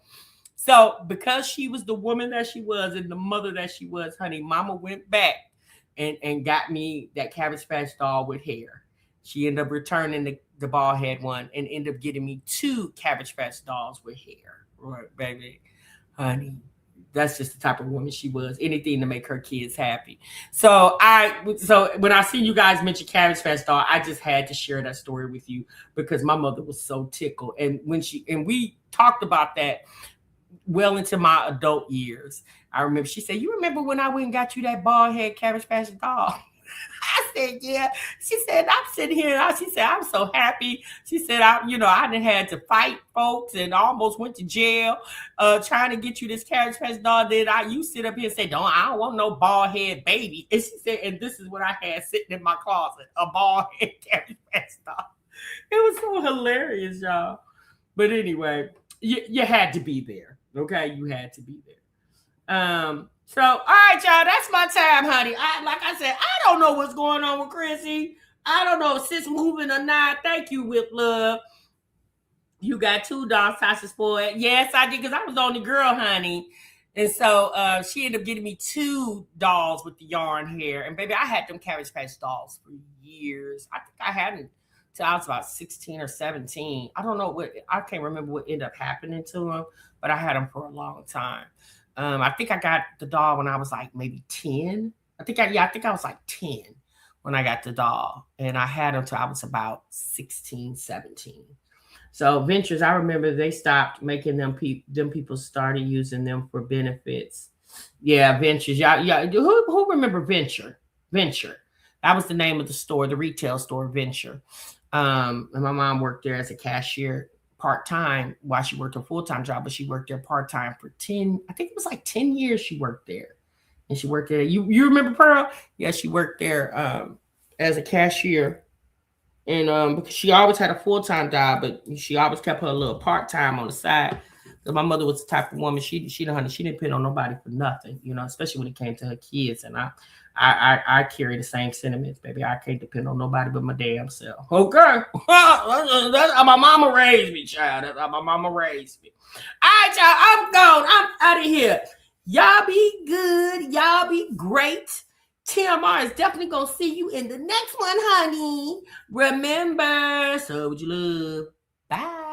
So because she was the woman that she was and the mother that she was, honey, mama went back and got me that Cabbage Patch doll with hair. She ended up returning the bald head one and ended up getting me 2 Cabbage Patch dolls with hair. Right, baby, honey. That's just the type of woman she was. Anything to make her kids happy. So when I see you guys mention Cabbage Patch doll, I just had to share that story with you because my mother was so tickled. And we talked about that well into my adult years. I remember she said, "You remember when I went and got you that bald head Cabbage Patch doll?" I said, "Yeah." She said, "I'm sitting here." She said, "I'm so happy." She said, I done had to fight folks and almost went to jail trying to get you this Cabbage Patch doll. Then you sit up here and say, I don't want no bald head baby." And she said, and this is what I had sitting in my closet, a bald head Cabbage Patch doll. It was so hilarious, y'all. But anyway, you had to be there. Okay, you had to be there. So, all right, y'all, that's my time, honey. Like I said, I don't know what's going on with Chrissy. I don't know if sis moving or not. Thank you, with love. You got 2 dolls, sausage for it. Yes, I did, because I was the only girl, honey. And so she ended up getting me 2 dolls with the yarn hair. And baby, I had them Cabbage Patch dolls for years. I think I had them till I was about 16 or 17. I don't know I can't remember what ended up happening to them, but I had them for a long time. I think I got the doll when I was like maybe 10. I think I was like 10 when I got the doll. And I had them till I was about 16, 17. So Ventures, I remember they stopped making them. People started using them for benefits. Yeah, Ventures. Yeah. Who remember Venture? Venture. That was the name of the store, the retail store, Venture. And my mom worked there as a cashier part-time while she worked a full-time job, but she worked there part-time for 10, I think it was like 10 years she worked there. And she worked there. You remember Pearl? Yeah, she worked there as a cashier. And because she always had a full-time job, but she always kept her little part-time on the side. Because my mother was the type of woman, she didn't depend on nobody for nothing, especially when it came to her kids. And I carry the same sentiments, baby. I can't depend on nobody but my damn self. Okay. That's how my mama raised me, child. That's how my mama raised me. All right, y'all. I'm gone. I'm out of here. Y'all be good. Y'all be great. TMR is definitely going to see you in the next one, honey. Remember, so would you love. Bye.